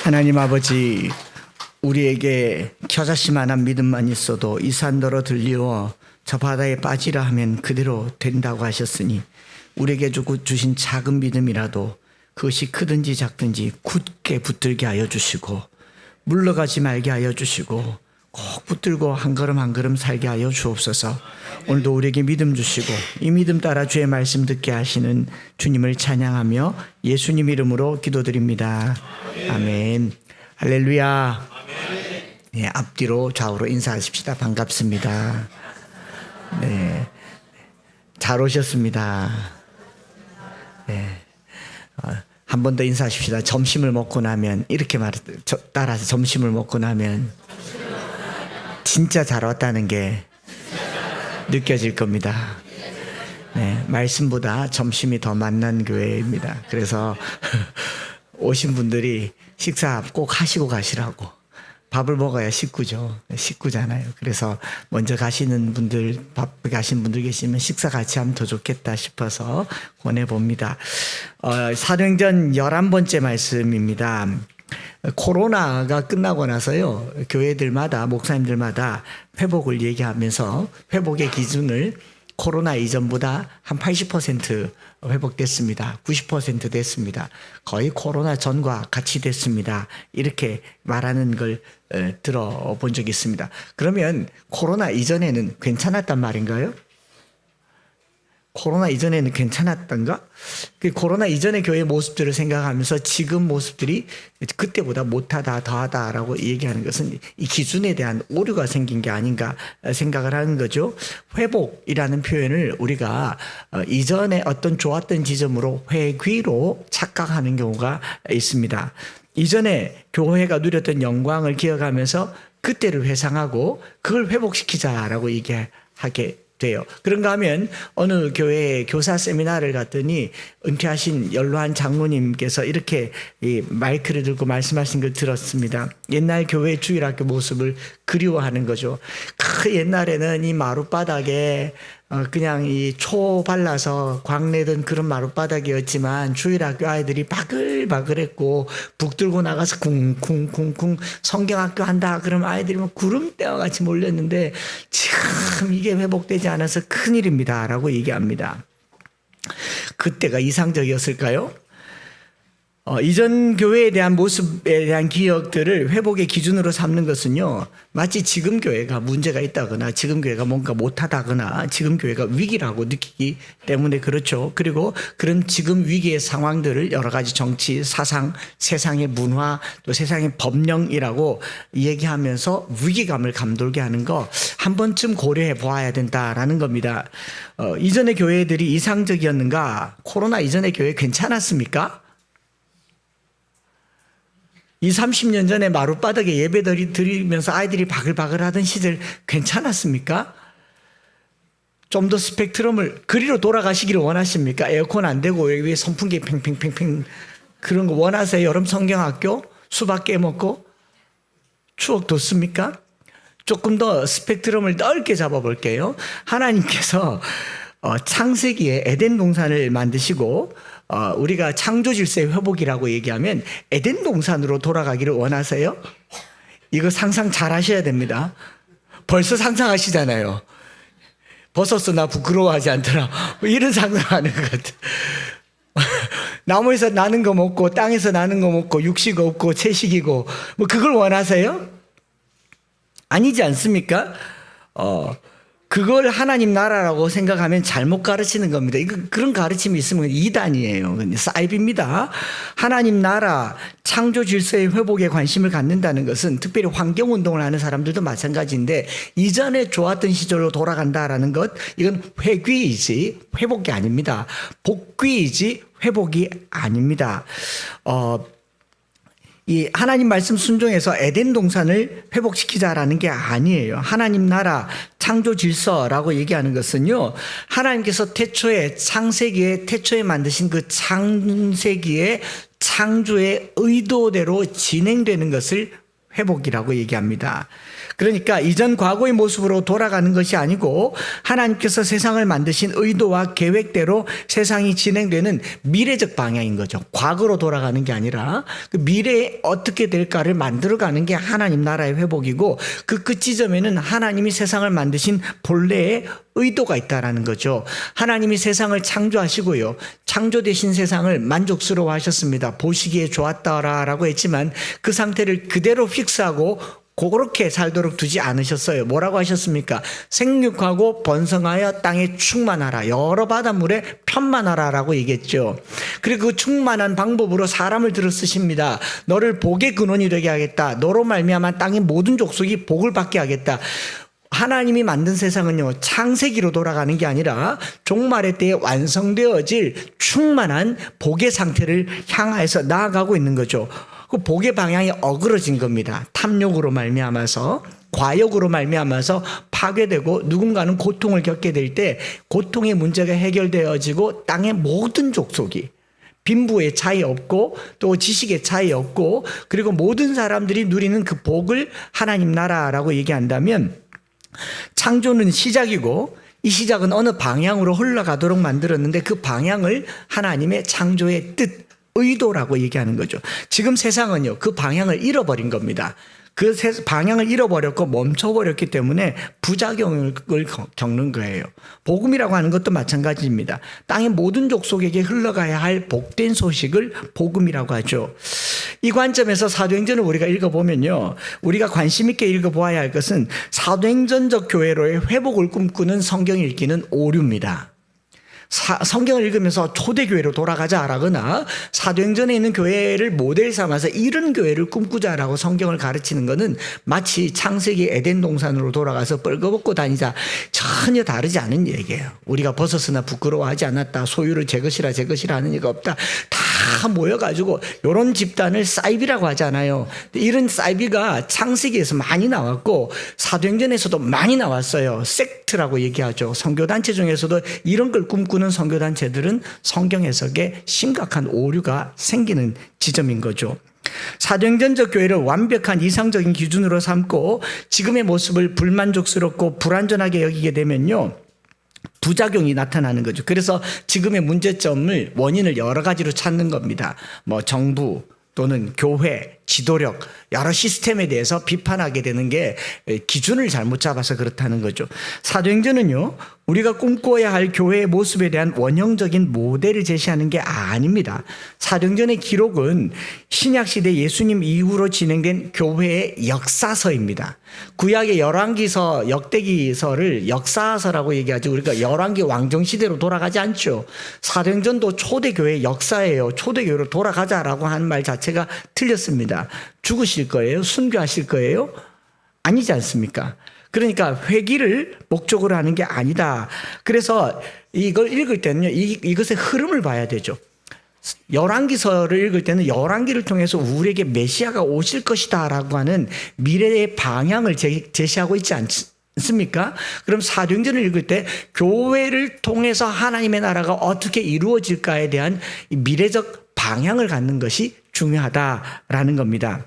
하나님 아버지, 우리에게 겨자씨만한 믿음만 있어도 이 산더러 들리어 저 바다에 빠지라 하면 그대로 된다고 하셨으니 우리에게 주신 작은 믿음이라도 그것이 크든지 작든지 굳게 붙들게 하여 주시고 물러가지 말게 하여 주시고 꼭 붙들고 한 걸음 한 걸음 살게 하여 주옵소서. 오늘도 우리에게 믿음 주시고 이 믿음 따라 주의 말씀 듣게 하시는 주님을 찬양하며 예수님 이름으로 기도드립니다. 아멘. 할렐루야. 네, 앞뒤로 좌우로 인사하십시다. 반갑습니다. 네, 잘 오셨습니다. 네, 한 번 더 인사하십시다. 점심을 먹고 나면 이렇게 따라서 점심을 먹고 나면 진짜 잘 왔다는 게 느껴질 겁니다. 네, 말씀보다 점심이 더 만난 교회입니다. 그래서 오신 분들이 식사 꼭 하시고 가시라고. 밥을 먹어야 식구죠. 식구잖아요. 그래서 먼저 가시는 분들, 밥 가신 분들 계시면 식사 같이 하면 더 좋겠다 싶어서 권해봅니다. 사도행전 11번째 말씀입니다. 코로나가 끝나고 나서요, 교회들마다, 목사님들마다 회복을 얘기하면서 회복의 기준을 코로나 이전보다 한 80% 회복됐습니다. 90% 됐습니다. 거의 코로나 전과 같이 됐습니다. 이렇게 말하는 걸 들어본 적이 있습니다. 그러면 코로나 이전에는 괜찮았단 말인가요? 코로나 이전에는 괜찮았던가? 그 코로나 이전의 교회 모습들을 생각하면서 지금 모습들이 그때보다 못하다, 더하다라고 얘기하는 것은 이 기준에 대한 오류가 생긴 게 아닌가 생각을 하는 거죠. 회복이라는 표현을 우리가 이전에 어떤 좋았던 지점으로 회귀로 착각하는 경우가 있습니다. 이전에 교회가 누렸던 영광을 기억하면서 그때를 회상하고 그걸 회복시키자라고 얘기하게 돼요. 그런가 하면 어느 교회에 교사 세미나를 갔더니 은퇴하신 연로한 장로님께서 이렇게 이 마이크를 들고 말씀하신 걸 들었습니다. 옛날 교회 주일학교 모습을 그리워하는 거죠. 그 옛날에는 이 마룻바닥에 그냥 이 초 발라서 광내던 그런 마룻바닥이었지만 주일학교 아이들이 바글바글했고 북 들고 나가서 쿵쿵쿵쿵 성경학교 한다 그러면 아이들이 막 구름대와 같이 몰렸는데 참 이게 회복되지 않아서 큰일입니다 라고 얘기합니다. 그때가 이상적이었을까요? 이전 교회에 대한 모습에 대한 기억들을 회복의 기준으로 삼는 것은요, 마치 지금 교회가 문제가 있다거나 지금 교회가 뭔가 못하다거나 지금 교회가 위기라고 느끼기 때문에 그렇죠. 그리고 그런 지금 위기의 상황들을 여러 가지 정치, 사상, 세상의 문화, 또 세상의 법령이라고 얘기하면서 위기감을 감돌게 하는 거 한 번쯤 고려해 보아야 된다라는 겁니다. 이전의 교회들이 이상적이었는가? 코로나 이전의 교회 괜찮았습니까? 30년 전에 마룻바닥에 예배들이 드리면서 아이들이 바글바글 하던 시절 괜찮았습니까? 좀 더 스펙트럼을 그리로 돌아가시기를 원하십니까? 에어컨 안 되고 위에 선풍기 팽팽팽팽 그런 거 원하세요? 여름 성경학교? 수박 깨먹고? 추억 돋습니까? 조금 더 스펙트럼을 넓게 잡아볼게요. 하나님께서 창세기에 에덴 동산을 만드시고 우리가 창조 질서의 회복이라고 얘기하면 에덴 동산으로 돌아가기를 원하세요? 이거 상상 잘 하셔야 됩니다. 벌써 상상하시잖아요. 벗었어 나 부끄러워하지 않더라. 뭐 이런 상상하는 것 같아요. 나무에서 나는 거 먹고 땅에서 나는 거 먹고 육식 없고 채식이고 뭐 그걸 원하세요? 아니지 않습니까? 그걸 하나님 나라라고 생각하면 잘못 가르치는 겁니다. 그런 가르침이 있으면 이단이에요. 사이비입니다. 하나님 나라, 창조 질서의 회복에 관심을 갖는다는 것은 특별히 환경운동을 하는 사람들도 마찬가지인데 이전에 좋았던 시절로 돌아간다라는 것, 이건 회귀이지 회복이 아닙니다. 복귀이지 회복이 아닙니다. 이 하나님 말씀 순종해서 에덴 동산을 회복시키자라는 게 아니에요. 하나님 나라 창조 질서라고 얘기하는 것은요, 하나님께서 태초에 창세기에 태초에 만드신 그 창세기의 창조의 의도대로 진행되는 것을 회복이라고 얘기합니다. 그러니까 이전 과거의 모습으로 돌아가는 것이 아니고 하나님께서 세상을 만드신 의도와 계획대로 세상이 진행되는 미래적 방향인 거죠. 과거로 돌아가는 게 아니라 그 미래에 어떻게 될까를 만들어가는 게 하나님 나라의 회복이고, 그 끝 지점에는 하나님이 세상을 만드신 본래의 의도가 있다라는 거죠. 하나님이 세상을 창조하시고요, 창조되신 세상을 만족스러워 하셨습니다. 보시기에 좋았다라고 했지만 그 상태를 그대로 픽스하고 그렇게 살도록 두지 않으셨어요. 뭐라고 하셨습니까? 생육하고 번성하여 땅에 충만하라, 여러 바닷물에 편만하라라고 얘기했죠. 그리고 그 충만한 방법으로 사람을 들어 쓰십니다. 너를 복의 근원이 되게 하겠다. 너로 말미암아 땅의 모든 족속이 복을 받게 하겠다. 하나님이 만든 세상은요, 창세기로 돌아가는 게 아니라 종말의 때에 완성되어질 충만한 복의 상태를 향하여서 나아가고 있는 거죠. 그 복의 방향이 어그러진 겁니다. 탐욕으로 말미암아서, 과욕으로 말미암아서 파괴되고 누군가는 고통을 겪게 될 때 고통의 문제가 해결되어지고 땅의 모든 족속이, 빈부의 차이 없고 또 지식의 차이 없고, 그리고 모든 사람들이 누리는 그 복을 하나님 나라라고 얘기한다면, 창조는 시작이고 이 시작은 어느 방향으로 흘러가도록 만들었는데 그 방향을 하나님의 창조의 뜻, 의도라고 얘기하는 거죠. 지금 세상은요, 그 방향을 잃어버린 겁니다. 그 방향을 잃어버렸고 멈춰버렸기 때문에 부작용을 겪는 거예요. 복음이라고 하는 것도 마찬가지입니다. 땅의 모든 족속에게 흘러가야 할 복된 소식을 복음이라고 하죠. 이 관점에서 사도행전을 우리가 읽어보면요, 우리가 관심 있게 읽어보아야 할 것은 사도행전적 교회로의 회복을 꿈꾸는 성경 읽기는 오류입니다. 성경을 읽으면서 초대교회로 돌아가자라거나 사도행전에 있는 교회를 모델 삼아서 이런 교회를 꿈꾸자라고 성경을 가르치는 것은 마치 창세기 에덴 동산으로 돌아가서 뻘거벗고 다니자, 전혀 다르지 않은 얘기예요. 우리가 벗었으나 부끄러워하지 않았다, 소유를 제 것이라 하는 이가 없다, 다 모여가지고 이런 집단을 사이비라고 하잖아요. 이런 사이비가 창세기에서 많이 나왔고 사도행전에서도 많이 나왔어요. 섹트라고 얘기하죠. 선교단체 중에서도 이런 걸 꿈꾸는 선교단체들은 성경 해석에 심각한 오류가 생기는 지점인 거죠. 사도행전적 교회를 완벽한 이상적인 기준으로 삼고 지금의 모습을 불만족스럽고 불완전하게 여기게 되면요, 부작용이 나타나는 거죠. 그래서 지금의 문제점을, 원인을 여러 가지로 찾는 겁니다. 뭐 정부 또는 교회, 지도력, 여러 시스템에 대해서 비판하게 되는 게 기준을 잘못 잡아서 그렇다는 거죠. 사도행전은요, 우리가 꿈꿔야 할 교회의 모습에 대한 원형적인 모델을 제시하는 게 아닙니다. 사도행전의 기록은 신약시대 예수님 이후로 진행된 교회의 역사서입니다. 구약의 열왕기서, 역대기서를 역사서라고 얘기하죠. 우리가 열왕기 왕정시대로 돌아가지 않죠. 사도행전도 초대교회의 역사예요. 초대교회로 돌아가자라고 하는 말 자체가 틀렸습니다. 죽으실 거예요? 순교하실 거예요? 아니지 않습니까? 그러니까 회기를 목적으로 하는 게 아니다. 그래서 이걸 읽을 때는요, 이것의 흐름을 봐야 되죠. 열왕기서를 읽을 때는 열왕기를 통해서 우리에게 메시아가 오실 것이다 라고 하는 미래의 방향을 제시하고 있지 않습니까? 그럼 사도행전을 읽을 때 교회를 통해서 하나님의 나라가 어떻게 이루어질까에 대한 미래적 방향을 갖는 것이 중요하다라는 겁니다.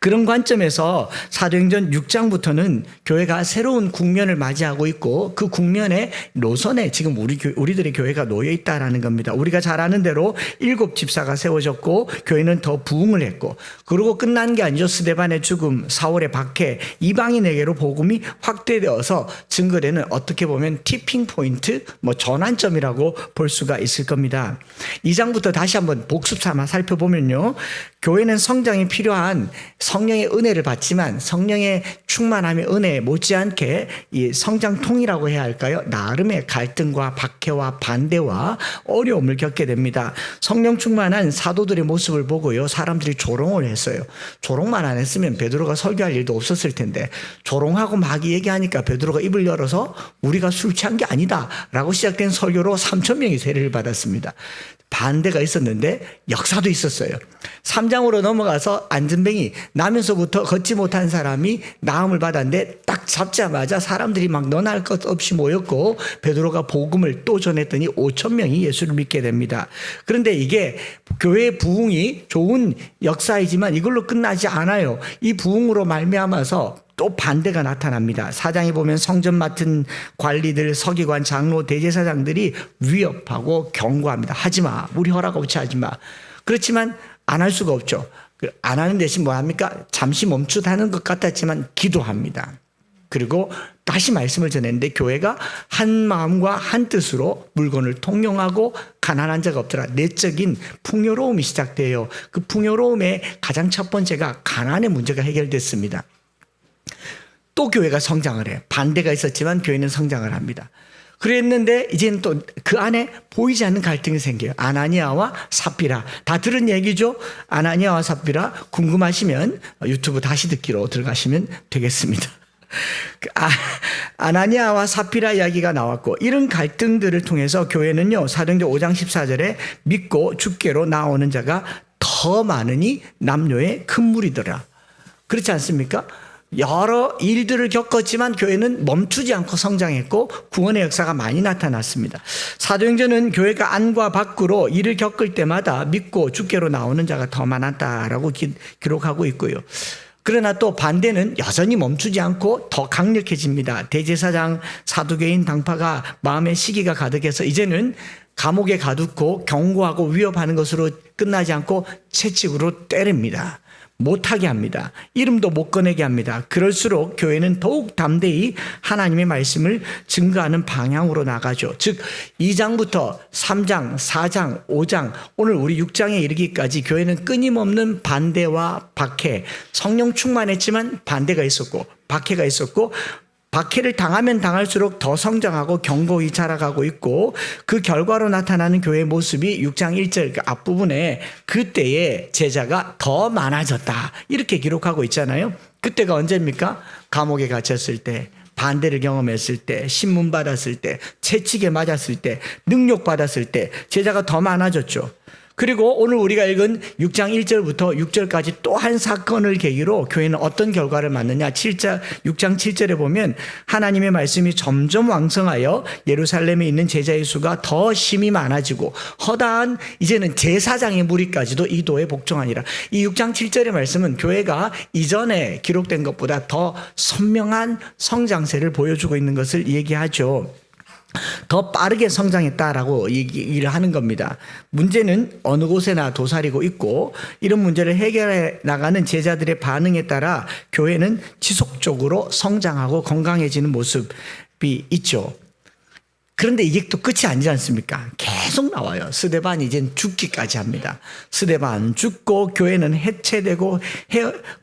그런 관점에서 사도행전 6장부터는 교회가 새로운 국면을 맞이하고 있고 그 국면의 노선에 지금 우리들의 교회가 놓여 있다라는 겁니다. 우리가 잘 아는 대로 7 집사가 세워졌고 교회는 더 부흥을 했고, 그리고 끝난 게 아니죠. 스데반의 죽음, 사울의 박해, 이방인에게로 복음이 확대되어서 증거되는, 어떻게 보면 티핑 포인트, 전환점이라고 볼 수가 있을 겁니다. 2장부터 다시 한번 복습 삼아 살펴보면요, 교회는 성장이 필요한 성령의 은혜를 받지만 성령의 충만함의 은혜 못지않게 이 성장통이라고 해야 할까요? 나름의 갈등과 박해와 반대와 어려움을 겪게 됩니다. 성령 충만한 사도들의 모습을 보고요, 사람들이 조롱을 했어요. 조롱만 안 했으면 베드로가 설교할 일도 없었을 텐데, 조롱하고 막 얘기하니까 베드로가 입을 열어서 우리가 술 취한 게 아니다 라고 시작된 설교로 3,000명이 세례를 받았습니다. 반대가 있었는데 역사도 있었어요. 3장으로 넘어가서 안전뱅이, 나면서부터 걷지 못한 사람이 나음을 받았는데 딱 잡자마자 사람들이 막 너나 할 것 없이 모였고 베드로가 복음을 또 전했더니 5,000명이 예수를 믿게 됩니다. 그런데 이게 교회의 부흥이 좋은 역사이지만 이걸로 끝나지 않아요. 이 부흥으로 말미암아서 또 반대가 나타납니다. 4장에 보면 성전 맡은 관리들, 서기관, 장로, 대제사장들이 위협하고 경고합니다. 하지마, 우리 허락 없이 하지마. 그렇지만 안 할 수가 없죠. 안 하는 대신 뭐 합니까? 잠시 멈추다는 것 같았지만 기도합니다. 그리고 다시 말씀을 전했는데 교회가 한 마음과 한 뜻으로 물건을 통용하고 가난한 자가 없더라. 내적인 풍요로움이 시작돼요. 그 풍요로움의 가장 첫 번째가 가난의 문제가 해결됐습니다. 또 교회가 성장을 해요. 반대가 있었지만 교회는 성장을 합니다. 그랬는데 이제는 또 그 안에 보이지 않는 갈등이 생겨요. 아나니아와 삽비라. 다 들은 얘기죠. 아나니아와 삽비라 궁금하시면 유튜브 다시 듣기로 들어가시면 되겠습니다. 아나니아와 삽비라 이야기가 나왔고, 이런 갈등들을 통해서 교회는요, 사도행전 5장 14절에 믿고 주께로 나오는 자가 더 많으니 남녀의 큰 무리더라. 그렇지 않습니까? 여러 일들을 겪었지만 교회는 멈추지 않고 성장했고 구원의 역사가 많이 나타났습니다. 사도행전은 교회가 안과 밖으로 일을 겪을 때마다 믿고 주께로 나오는 자가 더 많았다라고 기록하고 있고요. 그러나 또 반대는 여전히 멈추지 않고 더 강력해집니다. 대제사장, 사두개인 당파가 마음의 시기가 가득해서 이제는 감옥에 가두고 경고하고 위협하는 것으로 끝나지 않고 채찍으로 때립니다. 못하게 합니다. 이름도 못 꺼내게 합니다. 그럴수록 교회는 더욱 담대히 하나님의 말씀을 증거하는 방향으로 나가죠. 즉 2장부터 3장, 4장, 5장, 오늘 우리 6장에 이르기까지 교회는 끊임없는 반대와 박해, 성령 충만했지만 반대가 있었고 박해가 있었고, 박해를 당하면 당할수록 더 성장하고 견고히 자라가고 있고, 그 결과로 나타나는 교회의 모습이 6장 1절 앞부분에 그때의 제자가 더 많아졌다 이렇게 기록하고 있잖아요. 그때가 언제입니까? 감옥에 갇혔을 때, 반대를 경험했을 때, 신문 받았을 때, 채찍에 맞았을 때, 능력 받았을 때 제자가 더 많아졌죠. 그리고 오늘 우리가 읽은 6장 1절부터 6절까지 또 한 사건을 계기로 교회는 어떤 결과를 맞느냐. 6장 7절에 보면 하나님의 말씀이 점점 왕성하여 예루살렘에 있는 제자의 수가 더 심히 많아지고 허다한 이제는 제사장의 무리까지도 이 도에 복종하니라. 이 6장 7절의 말씀은 교회가 이전에 기록된 것보다 더 선명한 성장세를 보여주고 있는 것을 얘기하죠. 더 빠르게 성장했다라고 얘기를 하는 겁니다. 문제는 어느 곳에나 도사리고 있고, 이런 문제를 해결해 나가는 제자들의 반응에 따라 교회는 지속적으로 성장하고 건강해지는 모습이 있죠. 그런데 이게 또 끝이 아니지 않습니까? 계속 나와요. 스데반이 이젠 죽기까지 합니다. 스데반 죽고 교회는 해체되고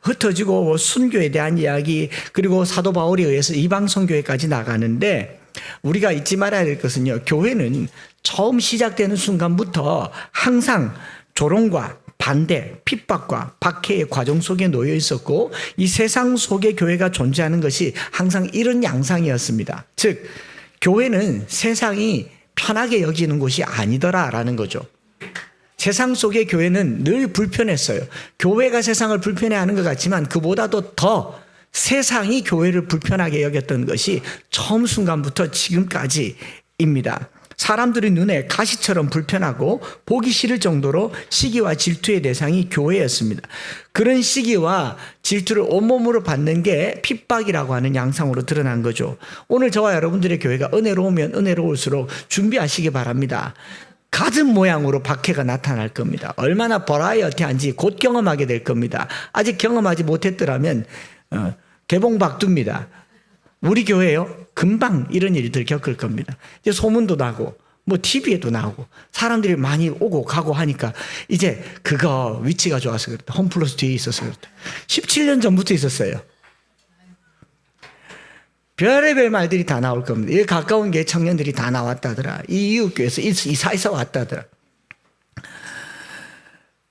흩어지고 순교에 대한 이야기, 그리고 사도 바울에 의해서 이방 선교회까지 나가는데, 우리가 잊지 말아야 될 것은요, 교회는 처음 시작되는 순간부터 항상 조롱과 반대, 핍박과 박해의 과정 속에 놓여 있었고, 이 세상 속에 교회가 존재하는 것이 항상 이런 양상이었습니다. 즉 교회는 세상이 편하게 여기는 곳이 아니더라라는 거죠. 세상 속의 교회는 늘 불편했어요. 교회가 세상을 불편해하는 것 같지만 그보다도 더 세상이 교회를 불편하게 여겼던 것이 처음 순간부터 지금까지입니다. 사람들의 눈에 가시처럼 불편하고 보기 싫을 정도로 시기와 질투의 대상이 교회였습니다. 그런 시기와 질투를 온몸으로 받는 게 핍박이라고 하는 양상으로 드러난 거죠. 오늘 저와 여러분들의 교회가 은혜로우면 은혜로울수록 준비하시기 바랍니다. 가진 모양으로 박해가 나타날 겁니다. 얼마나 버라이어티한지 곧 경험하게 될 겁니다. 아직 경험하지 못했더라면 개봉박두입니다. 우리 교회요, 금방 이런 일들 겪을 겁니다. 이제 소문도 나고 뭐 TV에도 나오고 사람들이 많이 오고 가고 하니까 이제 그거 위치가 좋아서 그렇다, 홈플러스 뒤에 있어서 그렇다. 17년 전부터 있었어요. 별의별 말들이 다 나올 겁니다. 이 가까운 게 청년들이 다 나왔다더라. 이 이웃교회에서 이사해서 왔다더라.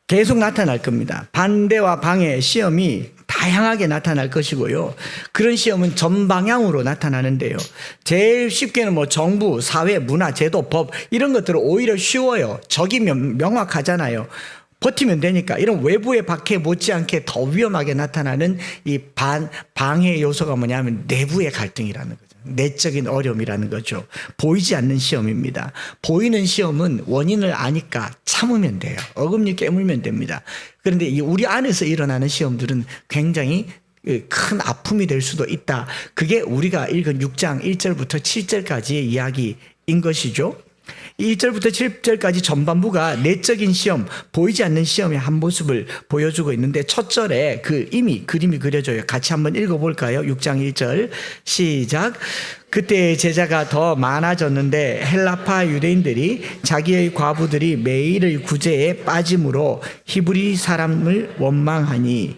계속 나타날 겁니다. 반대와 방해, 시험이 다양하게 나타날 것이고요. 그런 시험은 전방향으로 나타나는데요. 제일 쉽게는 뭐 정부, 사회, 문화, 제도, 법 이런 것들은 오히려 쉬워요. 적이 명확하잖아요. 버티면 되니까. 이런 외부의 박해 못지않게 더 위험하게 나타나는 이 방해 요소가 뭐냐면 내부의 갈등이라는 거죠. 내적인 어려움이라는 거죠. 보이지 않는 시험입니다. 보이는 시험은 원인을 아니까 참으면 돼요. 어금니 깨물면 됩니다. 그런데 우리 안에서 일어나는 시험들은 굉장히 큰 아픔이 될 수도 있다. 그게 우리가 읽은 6장 1절부터 7절까지의 이야기인 것이죠. 1절부터 7절까지 전반부가 내적인 시험, 보이지 않는 시험의 한 모습을 보여주고 있는데 첫 절에 이미 그림이 그려져요. 같이 한번 읽어볼까요? 6장 1절 시작. 그때 제자가 더 많아졌는데 헬라파 유대인들이 자기의 과부들이 매일의 구제에 빠짐으로 히브리 사람을 원망하니,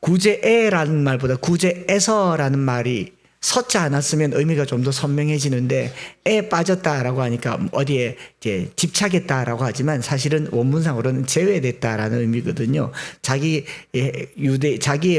구제에라는 말보다 구제에서라는 말이 서자 않았으면 의미가 좀 더 선명해지는데 에 빠졌다라고 하니까 어디에 이제 집착했다라고 하지만 사실은 원문상으로는 제외됐다라는 의미거든요. 자기의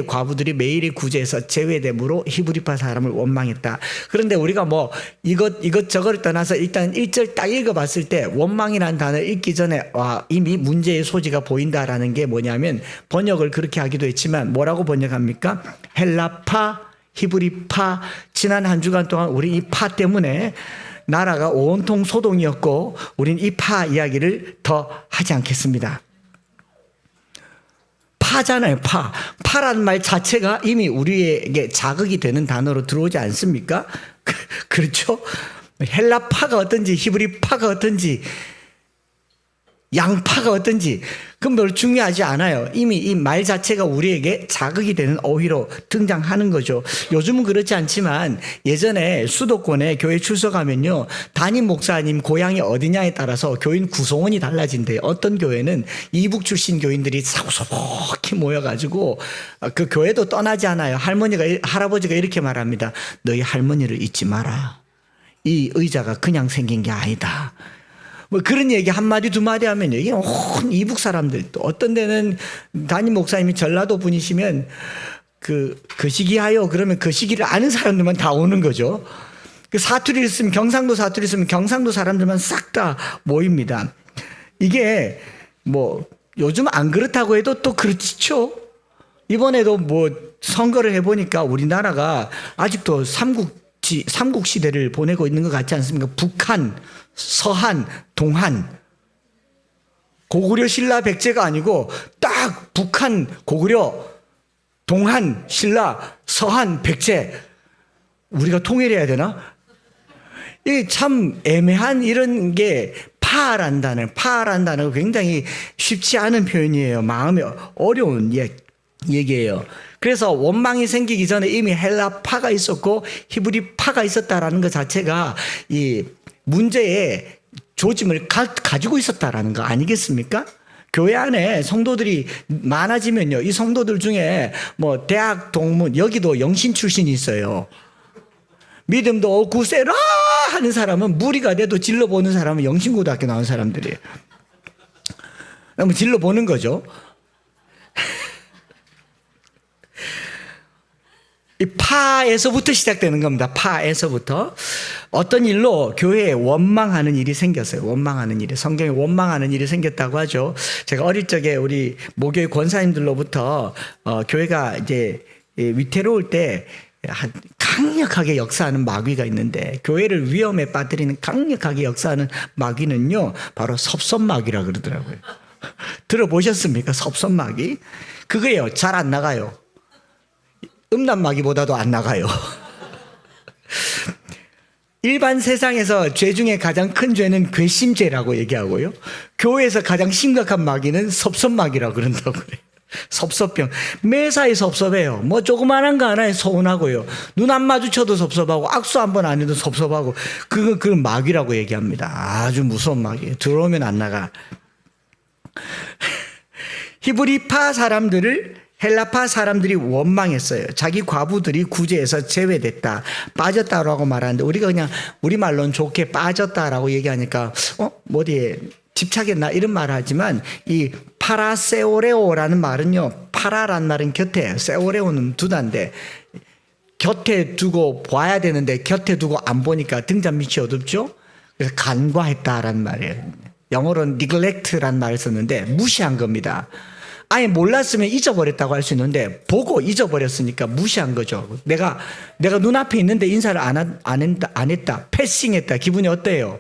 과부들이 매일의 구제에서 제외됨으로 히브리파 사람을 원망했다. 그런데 우리가 뭐 이것저것을 떠나서 일단 1절 딱 읽어봤을 때 원망이라는 단어를 읽기 전에 이미 문제의 소지가 보인다라는 게 뭐냐면 번역을 그렇게 하기도 했지만 뭐라고 번역합니까? 헬라파 히브리파. 지난 한 주간 동안 우리 이 파 때문에 나라가 온통 소동이었고 우린 이 파 이야기를 더 하지 않겠습니다. 파잖아요. 파라는 말 자체가 이미 우리에게 자극이 되는 단어로 들어오지 않습니까? 그렇죠? 헬라파가 어떤지 히브리파가 어떤지 양파가 어떤지 그건 별로 중요하지 않아요. 이미 이 말 자체가 우리에게 자극이 되는 어휘로 등장하는 거죠. 요즘은 그렇지 않지만 예전에 수도권에 교회 출석하면요, 담임 목사님 고향이 어디냐에 따라서 교인 구성원이 달라진대요. 어떤 교회는 이북 출신 교인들이 사고소복히 모여가지고 그 교회도 떠나지 않아요. 할아버지가 이렇게 말합니다. 너희 할머니를 잊지 마라. 이 의자가 그냥 생긴 게 아니다. 뭐 그런 얘기 한마디 두마디 하면요, 이게 온 이북 사람들, 또 어떤 데는 담임 목사님이 전라도 분이시면 그 시기하여 그러면 그 시기를 아는 사람들만 다 오는 거죠. 그 사투리를 쓰면 경상도 사투리 쓰면 경상도 사람들만 싹 다 모입니다. 이게 뭐 요즘 안 그렇다고 해도 또 그렇죠. 이번에도 뭐 선거를 해보니까 우리나라가 아직도 삼국 시대를 보내고 있는 것 같지 않습니까? 북한, 서한, 동한. 고구려, 신라, 백제가 아니고 딱 북한, 고구려, 동한, 신라, 서한, 백제. 우리가 통일해야 되나? 이게 참 애매한 이런 게 파란 단어가 굉장히 쉽지 않은 표현이에요. 마음이 어려운 얘기예요. 그래서 원망이 생기기 전에 이미 헬라파가 있었고 히브리파가 있었다라는 것 자체가 이 문제의 조짐을 가지고 있었다라는 거 아니겠습니까? 교회 안에 성도들이 많아지면요, 이 성도들 중에 뭐 대학 동문, 여기도 영신 출신이 있어요. 믿음도 없고 세라 하는 사람은 무리가 돼도 질러보는 사람은 영신고등학교 나온 사람들이에요. 그러면 질러보는 거죠. 이 파에서부터 시작되는 겁니다. 파에서부터. 어떤 일로 교회에 원망하는 일이 생겼어요. 원망하는 일이. 성경에 원망하는 일이 생겼다고 하죠. 제가 어릴 적에 우리 모교의 권사님들로부터 교회가 이제 위태로울 때 강력하게 역사하는 마귀가 있는데, 교회를 위험에 빠뜨리는 강력하게 역사하는 마귀는요, 바로 섭섭마귀라 그러더라고요. 들어보셨습니까? 섭섭마귀? 그거예요. 잘 안 나가요. 음란마귀보다도 안 나가요. 일반 세상에서 죄 중에 가장 큰 죄는 괘씸죄라고 얘기하고요, 교회에서 가장 심각한 마귀는 섭섭마귀라고 그런다고 그래요. 섭섭병. 매사에 섭섭해요. 뭐 조그만한 거 하나에 서운하고요, 눈 안 마주쳐도 섭섭하고 악수 한 번 안 해도 섭섭하고, 그건 마귀라고 얘기합니다. 아주 무서운 마귀. 들어오면 안 나가. 히브리파 사람들을 헬라파 사람들이 원망했어요. 자기 과부들이 구제에서 제외됐다, 빠졌다라고 말하는데, 우리가 그냥 우리말로는 좋게 빠졌다라고 얘기하니까 어디에 집착했나 이런 말을 하지만, 이 파라세오레오라는 말은요, 파라란 말은 곁에, 세오레오는 두다인데 곁에 두고 봐야 되는데 곁에 두고 안 보니까 등잔 밑이 어둡죠. 그래서 간과했다라는 말이에요. 영어로는 neglect라는 말을 썼는데 무시한 겁니다. 아예 몰랐으면 잊어버렸다고 할 수 있는데 보고 잊어버렸으니까 무시한 거죠. 내가 눈앞에 있는데 인사를 안 했다, 패싱했다. 기분이 어때요?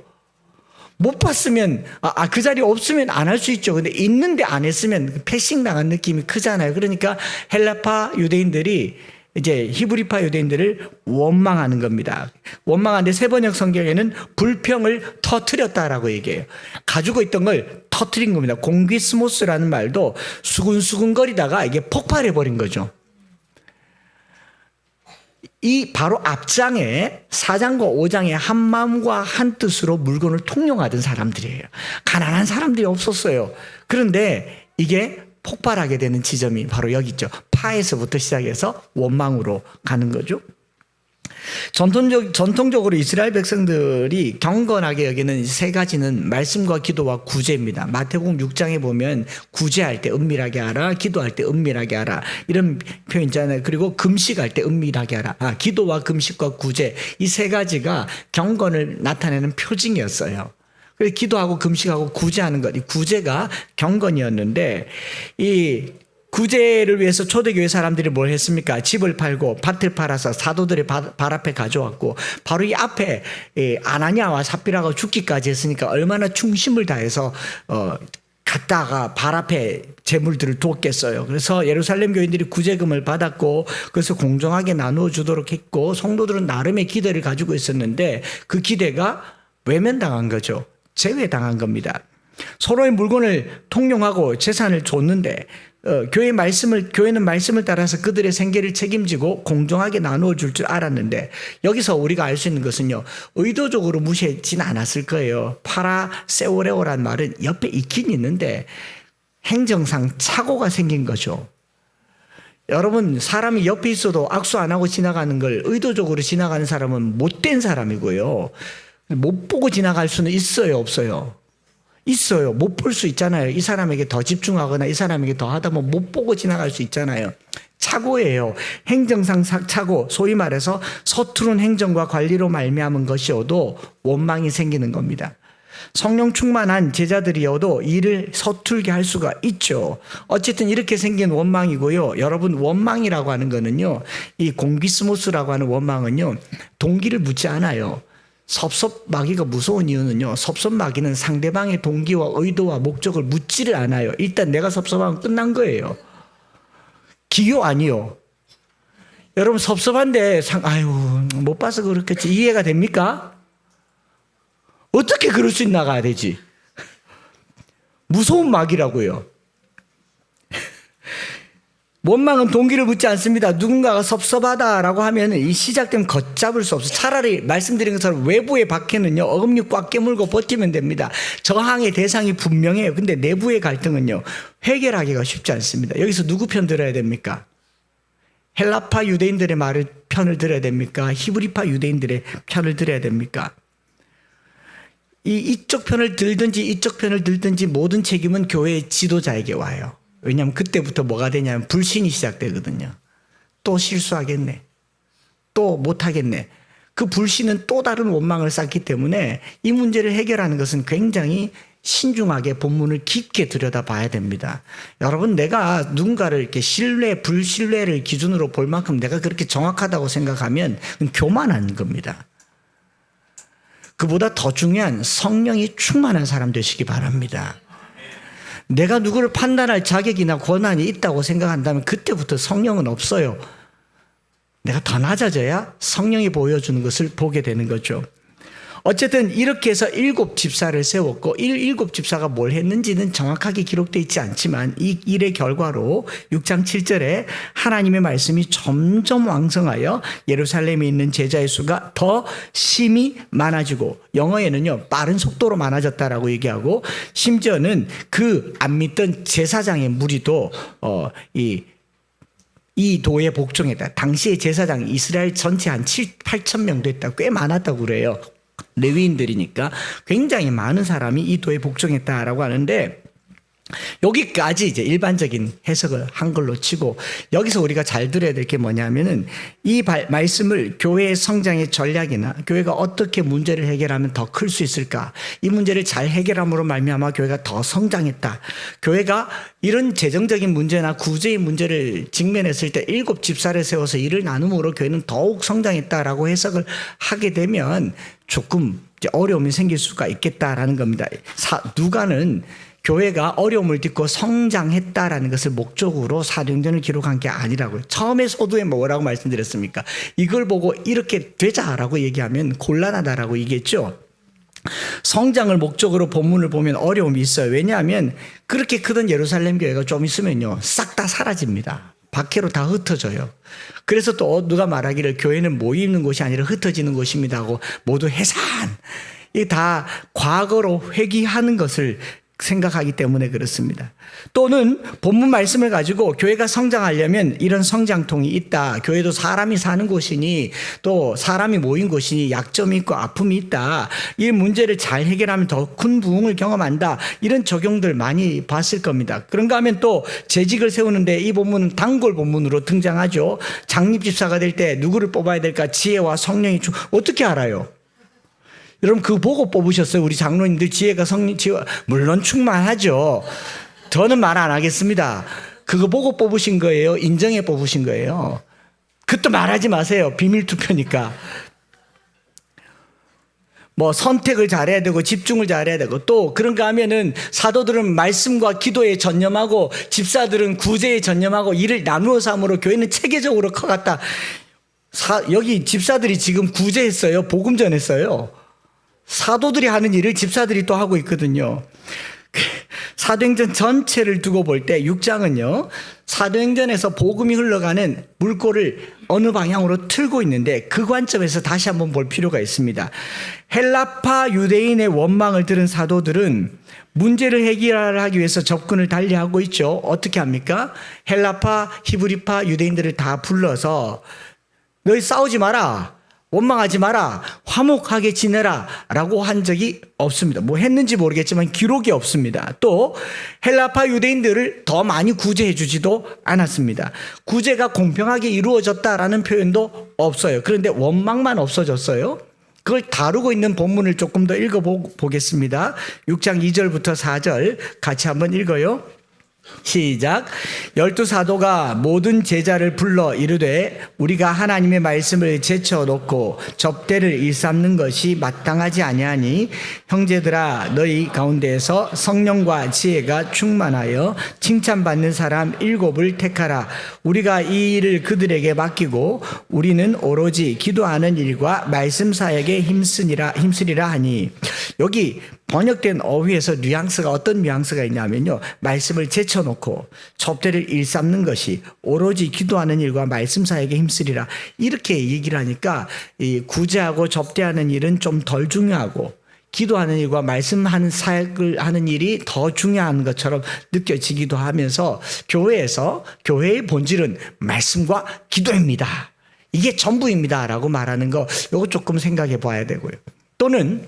못 봤으면 그 자리에 없으면 안 할 수 있죠. 근데 있는데 안 했으면 패싱 당한 느낌이 크잖아요. 그러니까 헬라파 유대인들이 이제 히브리파 유대인들을 원망하는 겁니다. 원망하는데 세번역 성경에는 불평을 터뜨렸다라고 얘기해요. 가지고 있던 걸 터뜨린 겁니다. 공기스모스라는 말도 수근수근거리다가 이게 폭발해 버린 거죠. 이 바로 앞장에 4장과 5장에 한 마음과 한 뜻으로 물건을 통용하던 사람들이에요. 가난한 사람들이 없었어요. 그런데 이게 폭발하게 되는 지점이 바로 여기 있죠. 파에서부터 시작해서 원망으로 가는 거죠. 전통적으로 이스라엘 백성들이 경건하게 여기는 세 가지는 말씀과 기도와 구제입니다. 마태복음 6장에 보면 구제할 때 은밀하게 하라, 기도할 때 은밀하게 하라 이런 표현 있잖아요. 그리고 금식할 때 은밀하게 하라. 기도와 금식과 구제 이 세 가지가 경건을 나타내는 표징이었어요. 그래서 기도하고 금식하고 구제하는 것, 이 구제가 경건이었는데 이 구제를 위해서 초대교회 사람들이 뭘 했습니까? 집을 팔고 밭을 팔아서 사도들의 발 앞에 가져왔고 바로 이 앞에 아나니아와 삽비라가 죽기까지 했으니까 얼마나 충심을 다해서 갔다가 발 앞에 재물들을 두었겠어요. 그래서 예루살렘 교인들이 구제금을 받았고 그래서 공정하게 나누어 주도록 했고 성도들은 나름의 기대를 가지고 있었는데 그 기대가 외면당한 거죠. 제외당한 겁니다. 서로의 물건을 통용하고 재산을 줬는데 교회는 말씀을 따라서 그들의 생계를 책임지고 공정하게 나누어 줄 줄 알았는데 여기서 우리가 알 수 있는 것은요, 의도적으로 무시하진 않았을 거예요. 파라세오레오란 말은 옆에 있긴 있는데 행정상 착오가 생긴 거죠. 여러분, 사람이 옆에 있어도 악수 안 하고 지나가는 걸 의도적으로 지나가는 사람은 못된 사람이고요. 못 보고 지나갈 수는 있어요, 없어요? 있어요. 못 볼 수 있잖아요. 이 사람에게 더 집중하거나 이 사람에게 더 하다 보면 못 보고 지나갈 수 있잖아요. 착오예요. 행정상 착오, 소위 말해서 서투른 행정과 관리로 말미암은 것이어도 원망이 생기는 겁니다. 성령 충만한 제자들이어도 일을 서툴게 할 수가 있죠. 어쨌든 이렇게 생긴 원망이고요. 여러분, 원망이라고 하는 거는요, 이 공기스모스라고 하는 원망은요, 동기를 묻지 않아요. 섭섭마귀가 무서운 이유는요, 섭섭마귀는 상대방의 동기와 의도와 목적을 묻지를 않아요. 일단 내가 섭섭하면 끝난 거예요. 기교 아니요. 여러분, 섭섭한데 못 봐서 그렇겠지, 이해가 됩니까? 어떻게 그럴 수 있나가 되지. 무서운 마귀라고요. 원망은 동기를 묻지 않습니다. 누군가가 섭섭하다라고 하면 이 시작되면 걷잡을 수 없어요. 차라리 말씀드린 것처럼 외부의 박해는요, 어금니 꽉 깨물고 버티면 됩니다. 저항의 대상이 분명해요. 근데 내부의 갈등은요, 해결하기가 쉽지 않습니다. 여기서 누구 편 들어야 됩니까? 헬라파 유대인들의 편을 들어야 됩니까? 히브리파 유대인들의 편을 들어야 됩니까? 이쪽 편을 들든지 이쪽 편을 들든지 모든 책임은 교회의 지도자에게 와요. 왜냐하면 그때부터 뭐가 되냐면 불신이 시작되거든요. 또 실수하겠네, 또 못하겠네. 그 불신은 또 다른 원망을 쌓기 때문에 이 문제를 해결하는 것은 굉장히 신중하게 본문을 깊게 들여다봐야 됩니다. 여러분, 내가 누군가를 이렇게 신뢰, 불신뢰를 기준으로 볼 만큼 내가 그렇게 정확하다고 생각하면 교만한 겁니다. 그보다 더 중요한 성령이 충만한 사람 되시기 바랍니다. 내가 누구를 판단할 자격이나 권한이 있다고 생각한다면 그때부터 성령은 없어요. 내가 더 낮아져야 성령이 보여주는 것을 보게 되는 거죠. 어쨌든 이렇게 해서 7 집사를 세웠고 7 집사가 뭘 했는지는 정확하게 기록되어 있지 않지만 이 일의 결과로 6장 7절에 하나님의 말씀이 점점 왕성하여 예루살렘에 있는 제자의 수가 더 심히 많아지고, 영어에는요 빠른 속도로 많아졌다라고 얘기하고, 심지어는 그 안 믿던 제사장의 무리도 이 도에 복종했다. 당시의 제사장이 이스라엘 전체 한 8천 명 됐다. 꽤 많았다고 그래요. 레위인들이니까 굉장히 많은 사람이 이 도에 복종했다라고 하는데, 여기까지 이제 일반적인 해석을 한 걸로 치고, 여기서 우리가 잘 들어야 될 게 뭐냐면은 이 말씀을 교회의 성장의 전략이나 교회가 어떻게 문제를 해결하면 더 클 수 있을까, 이 문제를 잘 해결함으로 말미암아 교회가 더 성장했다, 교회가 이런 재정적인 문제나 구제의 문제를 직면했을 때 7 집사를 세워서 일을 나눔으로 교회는 더욱 성장했다라고 해석을 하게 되면 조금 이제 어려움이 생길 수가 있겠다라는 겁니다. 누가는 교회가 어려움을 딛고 성장했다라는 것을 목적으로 사도행전을 기록한 게 아니라고요. 처음에 서두에 뭐라고 말씀드렸습니까? 이걸 보고 이렇게 되자라고 얘기하면 곤란하다라고 얘기했죠. 성장을 목적으로 본문을 보면 어려움이 있어요. 왜냐하면 그렇게 크던 예루살렘 교회가 좀 있으면요, 싹 다 사라집니다. 밖으로 다 흩어져요. 그래서 또 누가 말하기를 교회는 모이는 곳이 아니라 흩어지는 곳입니다 하고 모두 해산. 이 다 과거로 회귀하는 것을 생각하기 때문에 그렇습니다. 또는 본문 말씀을 가지고 교회가 성장하려면 이런 성장통이 있다. 교회도 사람이 사는 곳이니 또 사람이 모인 곳이니 약점이 있고 아픔이 있다. 이 문제를 잘 해결하면 더 큰 부흥을 경험한다. 이런 적용들 많이 봤을 겁니다. 그런가 하면 또 재직을 세우는데 이 본문은 단골 본문으로 등장하죠. 장립집사가 될 때 누구를 뽑아야 될까? 지혜와 성령이 어떻게 알아요? 여러분 그거 보고 뽑으셨어요? 우리 장로님들 지혜가 물론 충만하죠. 저는 말 안 하겠습니다. 그거 보고 뽑으신 거예요? 인정해 뽑으신 거예요? 그것도 말하지 마세요. 비밀 투표니까. 뭐 선택을 잘해야 되고 집중을 잘해야 되고 또 그런가 하면은 사도들은 말씀과 기도에 전념하고 집사들은 구제에 전념하고 일을 나누어서 함으로 교회는 체계적으로 커갔다. 여기 집사들이 지금 구제했어요? 복음 전했어요? 사도들이 하는 일을 집사들이 또 하고 있거든요. 사도행전 전체를 두고 볼 때 6장은요, 사도행전에서 복음이 흘러가는 물꼬를 어느 방향으로 틀고 있는데 그 관점에서 다시 한번 볼 필요가 있습니다. 헬라파 유대인의 원망을 들은 사도들은 문제를 해결하기 위해서 접근을 달리하고 있죠. 어떻게 합니까? 헬라파, 히브리파 유대인들을 다 불러서 너희 싸우지 마라. 원망하지 마라. 화목하게 지내라. 라고 한 적이 없습니다. 뭐 했는지 모르겠지만 기록이 없습니다. 또 헬라파 유대인들을 더 많이 구제해 주지도 않았습니다. 구제가 공평하게 이루어졌다라는 표현도 없어요. 그런데 원망만 없어졌어요. 그걸 다루고 있는 본문을 조금 더 읽어보겠습니다. 6장 2절부터 4절 같이 한번 읽어요. 시작. 12사도가 모든 제자를 불러 이르되 우리가 하나님의 말씀을 제쳐놓고 접대를 일삼는 것이 마땅하지 아니하니 형제들아 너희 가운데에서 성령과 지혜가 충만하여 칭찬받는 사람 7을 택하라. 우리가 이 일을 그들에게 맡기고 우리는 오로지 기도하는 일과 말씀 사역에 힘쓰리라 하니. 여기 번역된 어휘에서 뉘앙스가 어떤 뉘앙스가 있냐면요, 말씀을 제쳐놓고 접대를 일삼는 것이 오로지 기도하는 일과 말씀 사역에 힘쓰리라, 이렇게 얘기를 하니까 이 구제하고 접대하는 일은 좀 덜 중요하고 기도하는 일과 말씀하는 사역을 하는 일이 더 중요한 것처럼 느껴지기도 하면서 교회에서 교회의 본질은 말씀과 기도입니다, 이게 전부입니다 라고 말하는 거, 이거 조금 생각해 봐야 되고요. 또는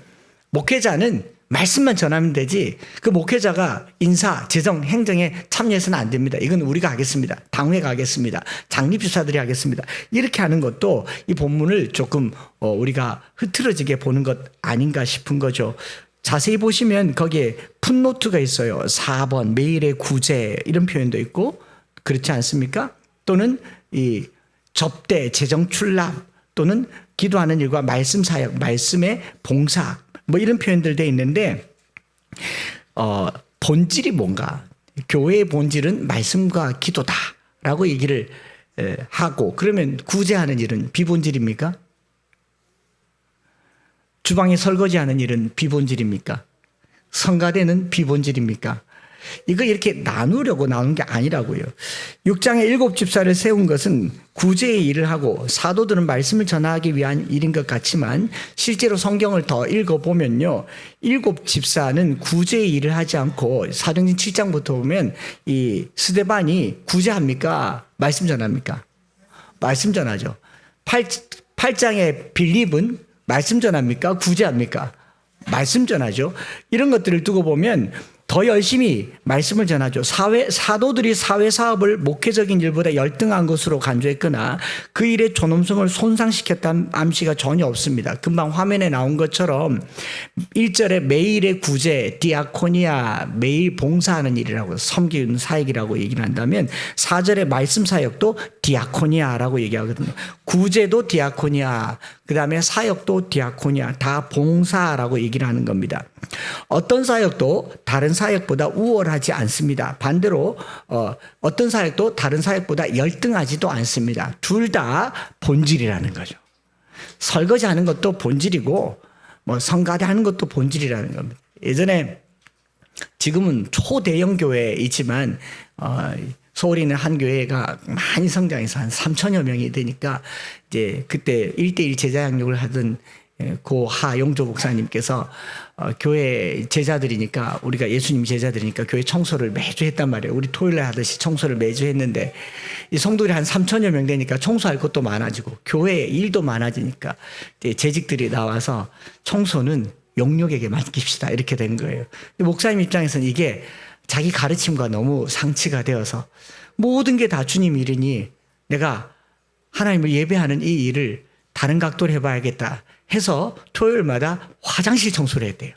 목회자는 말씀만 전하면 되지 그 목회자가 인사, 재정, 행정에 참여해서는 안 됩니다. 이건 우리가 하겠습니다. 당회가 하겠습니다. 장립집사들이 하겠습니다. 이렇게 하는 것도 이 본문을 조금 우리가 흐트러지게 보는 것 아닌가 싶은 거죠. 자세히 보시면 거기에 풋노트가 있어요. 4번 매일의 구제 이런 표현도 있고 그렇지 않습니까? 또는 이 접대, 재정 출납 또는 기도하는 일과 말씀 사역, 말씀의 봉사 뭐 이런 표현들 돼 있는데 본질이 뭔가? 교회의 본질은 말씀과 기도다라고 얘기를 하고, 그러면 구제하는 일은 비본질입니까? 주방에 설거지하는 일은 비본질입니까? 성가대는 비본질입니까? 이거 이렇게 나누려고 나눈 게 아니라고요. 6장에 7집사를 세운 것은 구제의 일을 하고 사도들은 말씀을 전하기 위한 일인 것 같지만 실제로 성경을 더 읽어보면요, 7집사는 구제의 일을 하지 않고 사도행전 7장부터 보면 이 스데반이 구제합니까? 말씀 전합니까? 말씀 전하죠. 8장의 빌립은 말씀 전합니까? 구제합니까? 말씀 전하죠. 이런 것들을 두고 보면 더 열심히 말씀을 전하죠. 사도들이 사회 사업을 목회적인 일보다 열등한 것으로 간주했거나 그 일의 존엄성을 손상시켰다는 암시가 전혀 없습니다. 금방 화면에 나온 것처럼 1절에 매일의 구제, 디아코니아, 매일 봉사하는 일이라고 섬기는 사역이라고 얘기를 한다면 4절에 말씀 사역도 디아코니아라고 얘기하거든요. 구제도 디아코니아, 그 다음에 사역도 디아코니아, 다 봉사라고 얘기를 하는 겁니다. 어떤 사역도 다른 사역보다 우월하지 않습니다. 반대로 어떤 사역도 다른 사역보다 열등하지도 않습니다. 둘 다 본질이라는 거죠. 설거지하는 것도 본질이고 뭐 성가대 하는 것도 본질이라는 겁니다. 예전에 지금은 초대형 교회이지만 서울에 있는 한 교회가 많이 성장해서 한 3천여 명이 되니까 이제 그때 1:1 제자 양육을 하던 고 하용조 목사님께서 교회 제자들이니까 우리가 예수님 제자들이니까 교회 청소를 매주 했단 말이에요. 우리 토요일에 하듯이 청소를 매주 했는데 이 성도들이 한 3천여 명 되니까 청소할 것도 많아지고 교회 일도 많아지니까 이제 재직들이 나와서 청소는 용역에게 맡깁시다 이렇게 된 거예요. 목사님 입장에서는 이게 자기 가르침과 너무 상치가 되어서 모든 게 다 주님 일이니 내가 하나님을 예배하는 이 일을 다른 각도로 해봐야겠다 해서 토요일마다 화장실 청소를 했대요.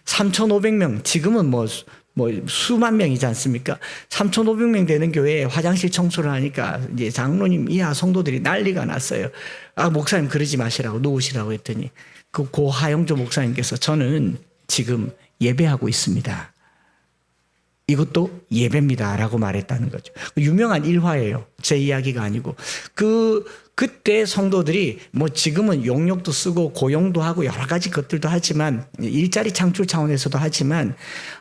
3,500명, 지금은 뭐 수만 명이지 않습니까? 3,500명 되는 교회에 화장실 청소를 하니까 이제 장로님 이하 성도들이 난리가 났어요. 아, 목사님 그러지 마시라고 놓으시라고 했더니 그 고 하영조 목사님께서 저는 지금 예배하고 있습니다. 이것도 예배입니다 라고 말했다는 거죠. 유명한 일화예요. 제 이야기가 아니고. 그때 성도들이 뭐 지금은 용역도 쓰고 고용도 하고 여러 가지 것들도 하지만 일자리 창출 차원에서도 하지만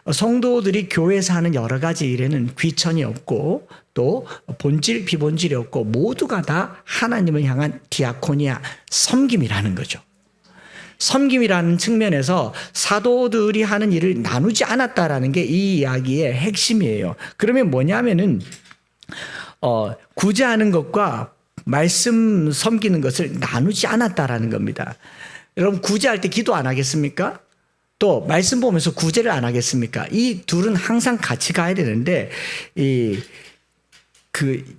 성도들이 교회에서 하는 여러 가지 일에는 귀천이 없고 또 본질 비본질이 없고 모두가 다 하나님을 향한 디아코니아 섬김이라는 거죠. 섬김이라는 측면에서 사도들이 하는 일을 나누지 않았다라는 게 이 이야기의 핵심이에요. 그러면 뭐냐면은 구제하는 것과 말씀 섬기는 것을 나누지 않았다라는 겁니다. 여러분 구제할 때 기도 안 하겠습니까? 또 말씀 보면서 구제를 안 하겠습니까? 이 둘은 항상 같이 가야 되는데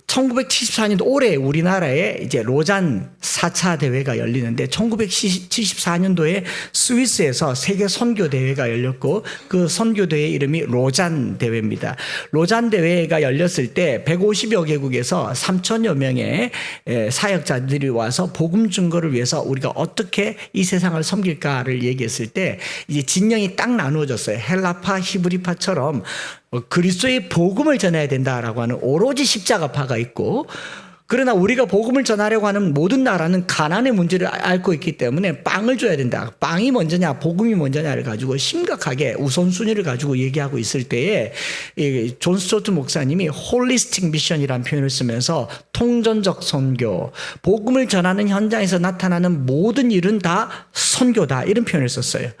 1974년도 올해 우리나라에 이제 로잔 4차 대회가 열리는데 1974년도에 스위스에서 세계 선교 대회가 열렸고 그 선교 대회 이름이 로잔 대회입니다. 로잔 대회가 열렸을 때 150여 개국에서 3천여 명의 사역자들이 와서 복음 증거를 위해서 우리가 어떻게 이 세상을 섬길까를 얘기했을 때 이제 진영이 딱 나누어졌어요. 헬라파, 히브리파처럼 그리스도의 복음을 전해야 된다라고 하는 오로지 십자가파가 있고 그러나 우리가 복음을 전하려고 하는 모든 나라는 가난의 문제를 앓고 있기 때문에 빵을 줘야 된다. 빵이 먼저냐 복음이 먼저냐를 가지고 심각하게 우선순위를 가지고 얘기하고 있을 때에 존 스토트 목사님이 홀리스틱 미션이라는 표현을 쓰면서 통전적 선교, 복음을 전하는 현장에서 나타나는 모든 일은 다 선교다 이런 표현을 썼어요.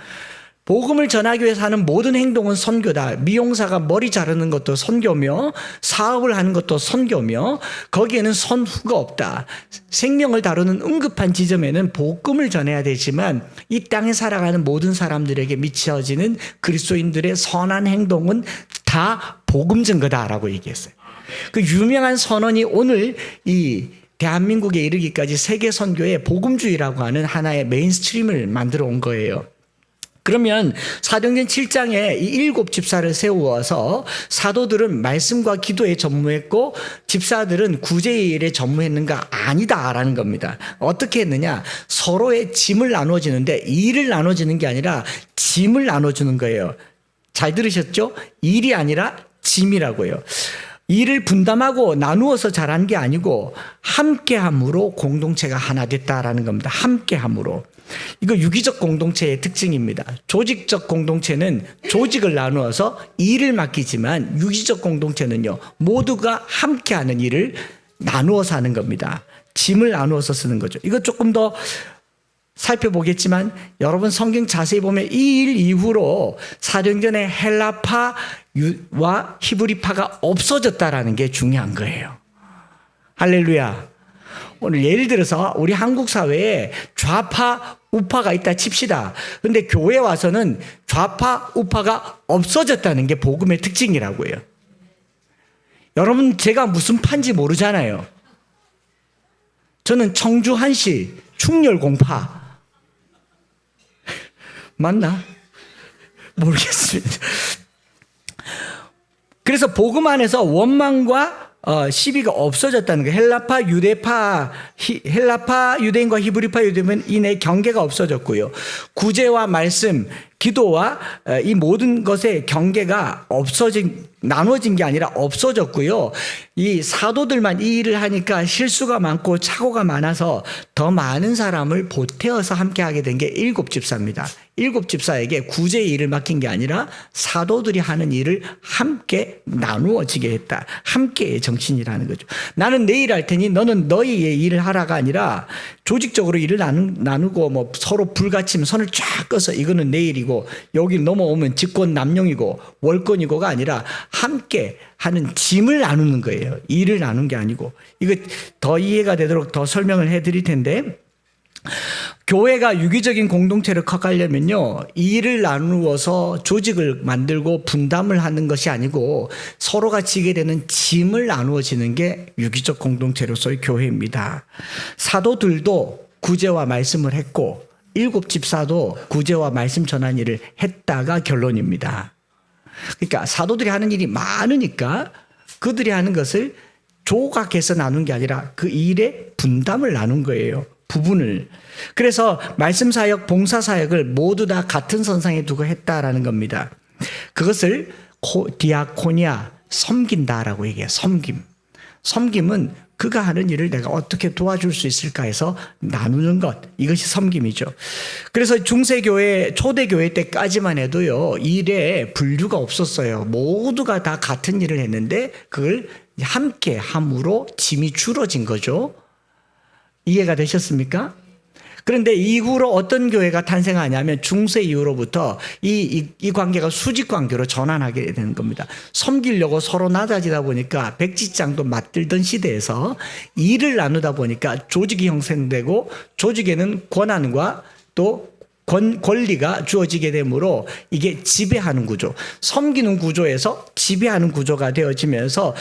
복음을 전하기 위해서 하는 모든 행동은 선교다. 미용사가 머리 자르는 것도 선교며 사업을 하는 것도 선교며 거기에는 선후가 없다. 생명을 다루는 응급한 지점에는 복음을 전해야 되지만 이 땅에 살아가는 모든 사람들에게 미쳐지는 그리스도인들의 선한 행동은 다 복음 증거다라고 얘기했어요. 그 유명한 선언이 오늘 이 대한민국에 이르기까지 세계 선교의 복음주의라고 하는 하나의 메인스트림을 만들어 온 거예요. 그러면 사도행전 7장에 이 7 집사를 세우어서 사도들은 말씀과 기도에 전무했고 집사들은 구제의 일에 전무했는가? 아니다라는 겁니다. 어떻게 했느냐? 서로의 짐을 나눠주는데 일을 나눠주는 게 아니라 짐을 나눠주는 거예요. 잘 들으셨죠? 일이 아니라 짐이라고요. 일을 분담하고 나누어서 잘한 게 아니고 함께함으로 공동체가 하나 됐다라는 겁니다. 함께함으로. 이거 유기적 공동체의 특징입니다. 조직적 공동체는 조직을 나누어서 일을 맡기지만 유기적 공동체는요. 모두가 함께하는 일을 나누어서 하는 겁니다. 짐을 나누어서 쓰는 거죠. 이거 조금 더 살펴보겠지만 여러분 성경 자세히 보면 이 일 이후로 사도행전에 헬라파와 히브리파가 없어졌다라는 게 중요한 거예요. 할렐루야. 오늘 예를 들어서 우리 한국 사회에 좌파, 우파가 있다 칩시다. 근데 교회 와서는 좌파, 우파가 없어졌다는 게 복음의 특징이라고요. 여러분, 제가 무슨 파인지 모르잖아요. 저는 청주 한시 충렬공파. 맞나? 모르겠습니다. 그래서 복음 안에서 원망과 시비가 없어졌다는 거예요. 헬라파 유대인과 히브리파 유대인의 경계가 없어졌고요. 구제와 말씀, 기도와 이 모든 것의 경계가 나눠진 게 아니라 없어졌고요. 이 사도들만 이 일을 하니까 실수가 많고 착오가 많아서 더 많은 사람을 보태어서 함께 하게 된 게 일곱 집사입니다. 일곱 집사에게 구제의 일을 맡긴 게 아니라 사도들이 하는 일을 함께 나누어지게 했다. 함께의 정신이라는 거죠. 나는 내 일 할 테니 너는 너희의 일을 하라가 아니라 조직적으로 일을 나누고 뭐 서로 불같이면 선을 쫙 꺼서 이거는 내 일이고 여기 넘어오면 직권 남용이고 월권이고가 아니라 함께 하는 짐을 나누는 거예요. 일을 나눈 게 아니고. 이거 더 이해가 되도록 더 설명을 해드릴 텐데, 교회가 유기적인 공동체를 커가려면요, 일을 나누어서 조직을 만들고 분담을 하는 것이 아니고 서로가 지게 되는 짐을 나누어지는 게 유기적 공동체로서의 교회입니다. 사도들도 구제와 말씀을 했고 일곱 집사도 구제와 말씀 전한 일을 했다가 결론입니다. 그러니까 사도들이 하는 일이 많으니까 그들이 하는 것을 조각해서 나눈 게 아니라 그 일의 분담을 나눈 거예요. 부분을. 그래서 말씀사역, 봉사사역을 모두 다 같은 선상에 두고 했다라는 겁니다. 그것을 디아코니아, 섬긴다라고 얘기해요. 섬김은 그가 하는 일을 내가 어떻게 도와줄 수 있을까 해서 나누는 것. 이것이 섬김이죠. 그래서 중세교회, 초대교회 때까지만 해도요, 일에 분류가 없었어요. 모두가 다 같은 일을 했는데 그걸 함께 함으로 짐이 줄어진 거죠. 이해가 되셨습니까? 그런데 이후로 어떤 교회가 탄생하냐면 중세 이후로부터 이 관계가 수직 관계로 전환하게 되는 겁니다. 섬기려고 서로 낮아지다 보니까 백지장도 맞들던 시대에서 일을 나누다 보니까 조직이 형성되고 조직에는 권한과 또 권리가 주어지게 되므로 이게 지배하는 구조, 섬기는 구조에서 지배하는 구조가 되어지면서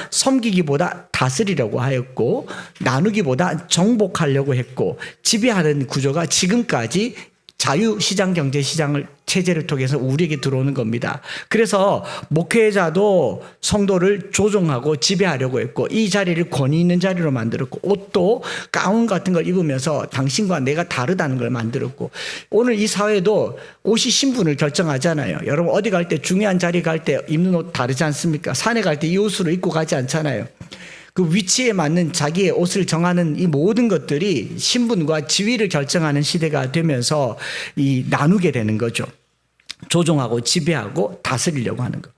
섬기기보다 다스리려고 하였고 나누기보다 정복하려고 했고 지배하는 구조가 지금까지 자유시장 경제시장을 체제를 통해서 우리에게 들어오는 겁니다. 그래서 목회자도 성도를 조종하고 지배하려고 했고 이 자리를 권위 있는 자리로 만들었고 옷도 가운 같은 걸 입으면서 당신과 내가 다르다는 걸 만들었고 오늘 이 사회도 옷이 신분을 결정하잖아요. 여러분 어디 갈 때 중요한 자리 갈 때 입는 옷 다르지 않습니까? 산에 갈 때 이 옷으로 입고 가지 않잖아요. 그 위치에 맞는 자기의 옷을 정하는 이 모든 것들이 신분과 지위를 결정하는 시대가 되면서 이 나누게 되는 거죠. 조종하고 지배하고 다스리려고 하는 것.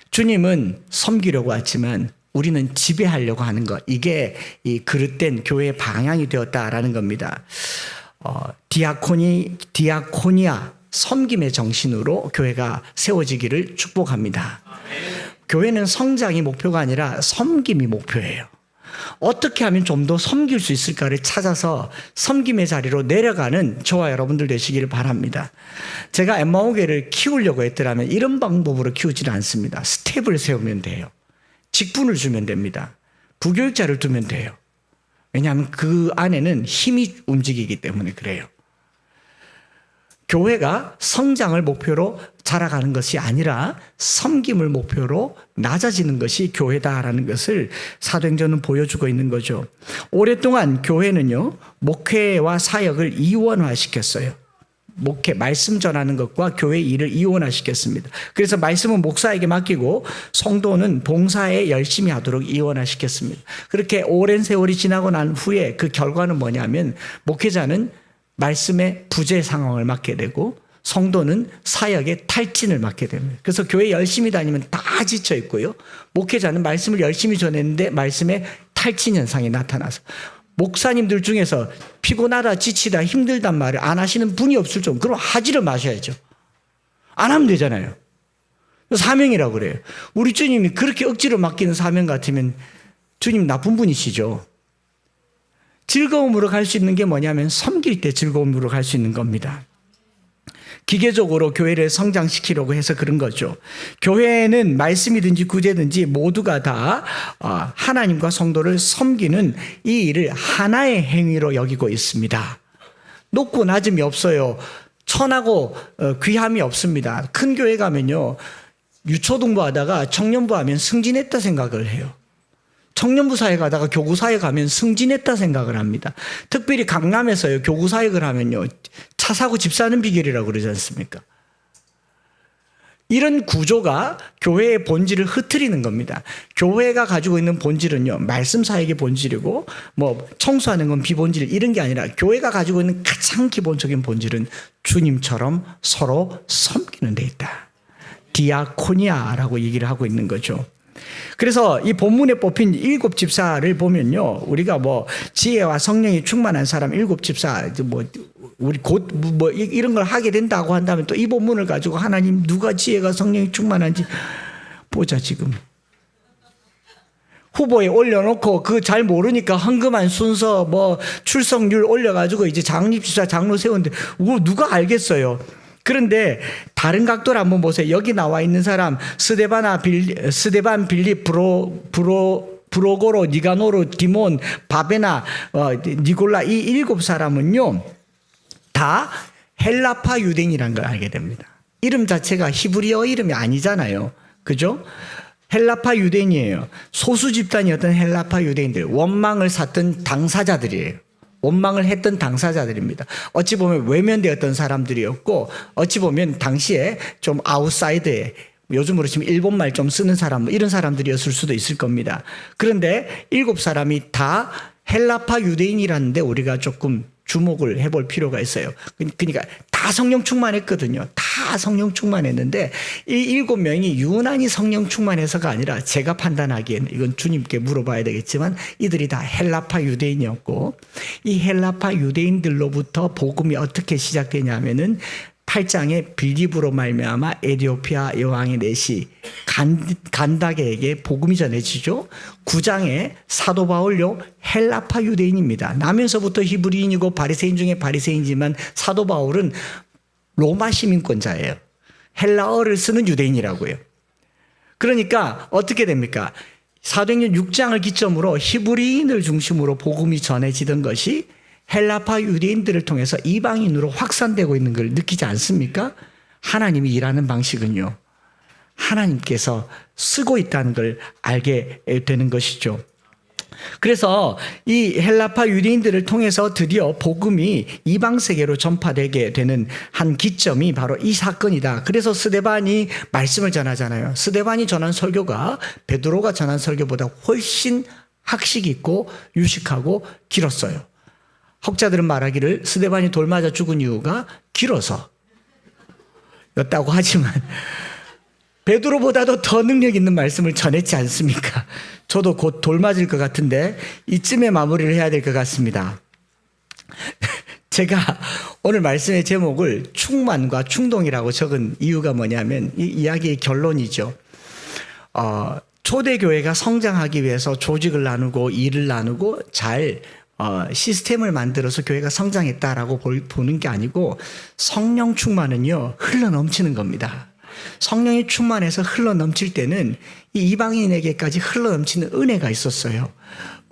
주님은 섬기려고 했지만 우리는 지배하려고 하는 것. 이게 이 그릇된 교회의 방향이 되었다라는 겁니다. 디아코니아, 섬김의 정신으로 교회가 세워지기를 축복합니다. 교회는 성장이 목표가 아니라 섬김이 목표예요. 어떻게 하면 좀 더 섬길 수 있을까를 찾아서 섬김의 자리로 내려가는 저와 여러분들 되시기를 바랍니다. 제가 엠마오교회를 키우려고 했더라면 이런 방법으로 키우지는 않습니다. 스텝을 세우면 돼요. 직분을 주면 됩니다. 부교육자를 두면 돼요. 왜냐하면 그 안에는 힘이 움직이기 때문에 그래요. 교회가 성장을 목표로 자라가는 것이 아니라 섬김을 목표로 낮아지는 것이 교회다라는 것을 사도행전은 보여주고 있는 거죠. 오랫동안 교회는요, 목회와 사역을 이원화시켰어요. 목회, 말씀 전하는 것과 교회 일을 이원화시켰습니다. 그래서 말씀은 목사에게 맡기고 성도는 봉사에 열심히 하도록 이원화시켰습니다. 그렇게 오랜 세월이 지나고 난 후에 그 결과는 뭐냐면 목회자는 말씀의 부재 상황을 맡게 되고 성도는 사역의 탈진을 맡게 됩니다. 그래서 교회 열심히 다니면 다 지쳐 있고요. 목회자는 말씀을 열심히 전했는데 말씀의 탈진 현상이 나타나서 목사님들 중에서 피곤하다 지치다 힘들단 말을 안 하시는 분이 없을 정도. 그럼 하지를 마셔야죠. 안 하면 되잖아요. 사명이라고 그래요. 우리 주님이 그렇게 억지로 맡기는 사명 같으면 주님 나쁜 분이시죠. 즐거움으로 갈 수 있는 게 뭐냐면 섬길 때 즐거움으로 갈 수 있는 겁니다. 기계적으로 교회를 성장시키려고 해서 그런 거죠. 교회는 말씀이든지 구제든지 모두가 다 하나님과 성도를 섬기는 이 일을 하나의 행위로 여기고 있습니다. 높고 낮음이 없어요. 천하고 귀함이 없습니다. 큰 교회 가면요, 유초등부 하다가 청년부 하면 승진했다 생각을 해요. 청년부 사회 가다가 교구 사회 가면 승진했다 생각을 합니다. 특별히 강남에서요, 교구 사역을 하면요, 차 사고 집 사는 비결이라고 그러지 않습니까? 이런 구조가 교회의 본질을 흐트리는 겁니다. 교회가 가지고 있는 본질은요, 말씀 사역의 본질이고 뭐 청소하는 건 비본질 이런 게 아니라 교회가 가지고 있는 가장 기본적인 본질은 주님처럼 서로 섬기는 데 있다. 디아코니아라고 얘기를 하고 있는 거죠. 그래서 이 본문에 뽑힌 7 집사를 보면요, 우리가 뭐 지혜와 성령이 충만한 사람 7 집사, 뭐 우리 곧 뭐 이런 걸 하게 된다고 한다면 또 이 본문을 가지고 하나님 누가 지혜가 성령이 충만한지 보자. 지금 후보에 올려놓고 그 잘 모르니까 헌금한 순서 뭐 출석률 올려가지고 이제 장립집사 장로 세우는데 누가 알겠어요. 그런데 다른 각도를 한번 보세요. 여기 나와 있는 사람 스데반, 빌립, 브로고로, 니가노르, 디몬, 바베나, 니골라 이 7 사람은요, 다 헬라파 유대인이라는 걸 알게 됩니다. 이름 자체가 히브리어 이름이 아니잖아요. 그죠? 헬라파 유대인이에요. 소수 집단이었던 헬라파 유대인들, 원망을 샀던 당사자들이에요. 원망을 했던 당사자들입니다. 어찌 보면 외면되었던 사람들이었고, 어찌 보면 당시에 좀 아웃사이드에, 요즘으로 치면 일본말 좀 쓰는 사람, 이런 사람들이었을 수도 있을 겁니다. 그런데 7 사람이 다 헬라파 유대인이라는데 우리가 조금 주목을 해볼 필요가 있어요. 그러니까 다 성령 충만했거든요. 다 성령 충만했는데 이 7명이 유난히 성령 충만해서가 아니라 제가 판단하기에는, 이건 주님께 물어봐야 되겠지만, 이들이 다 헬라파 유대인이었고, 이 헬라파 유대인들로부터 복음이 어떻게 시작되냐면은 8장에 빌립으로 말미암아 에디오피아 여왕의 내시 간다게에게 복음이 전해지죠. 9장에 사도 바울요, 헬라파 유대인입니다. 나면서부터 히브리인이고 바리새인 중에 바리새인이지만 사도 바울은 로마 시민권자예요. 헬라어를 쓰는 유대인이라고요. 그러니까 어떻게 됩니까? 사도행전 6장을 기점으로 히브리인을 중심으로 복음이 전해지던 것이 헬라파 유대인들을 통해서 이방인으로 확산되고 있는 걸 느끼지 않습니까? 하나님이 일하는 방식은요, 하나님께서 쓰고 있다는 걸 알게 되는 것이죠. 그래서 이 헬라파 유대인들을 통해서 드디어 복음이 이방 세계로 전파되게 되는 한 기점이 바로 이 사건이다. 그래서 스데반이 말씀을 전하잖아요. 스데반이 전한 설교가 베드로가 전한 설교보다 훨씬 학식 있고 유식하고 길었어요. 학자들은 말하기를 스데반이 돌 맞아 죽은 이유가 길어서 였다고 하지만 베드로보다도 더 능력 있는 말씀을 전했지 않습니까? 저도 곧 돌 맞을 것 같은데 이쯤에 마무리를 해야 될 것 같습니다. 제가 오늘 말씀의 제목을 충만과 충동이라고 적은 이유가 뭐냐면 이 이야기의 결론이죠. 초대교회가 성장하기 위해서 조직을 나누고 일을 나누고 잘 시스템을 만들어서 교회가 성장했다라고 보는 게 아니고, 성령 충만은요, 흘러 넘치는 겁니다. 성령이 충만해서 흘러 넘칠 때는 이 이방인에게까지 흘러 넘치는 은혜가 있었어요.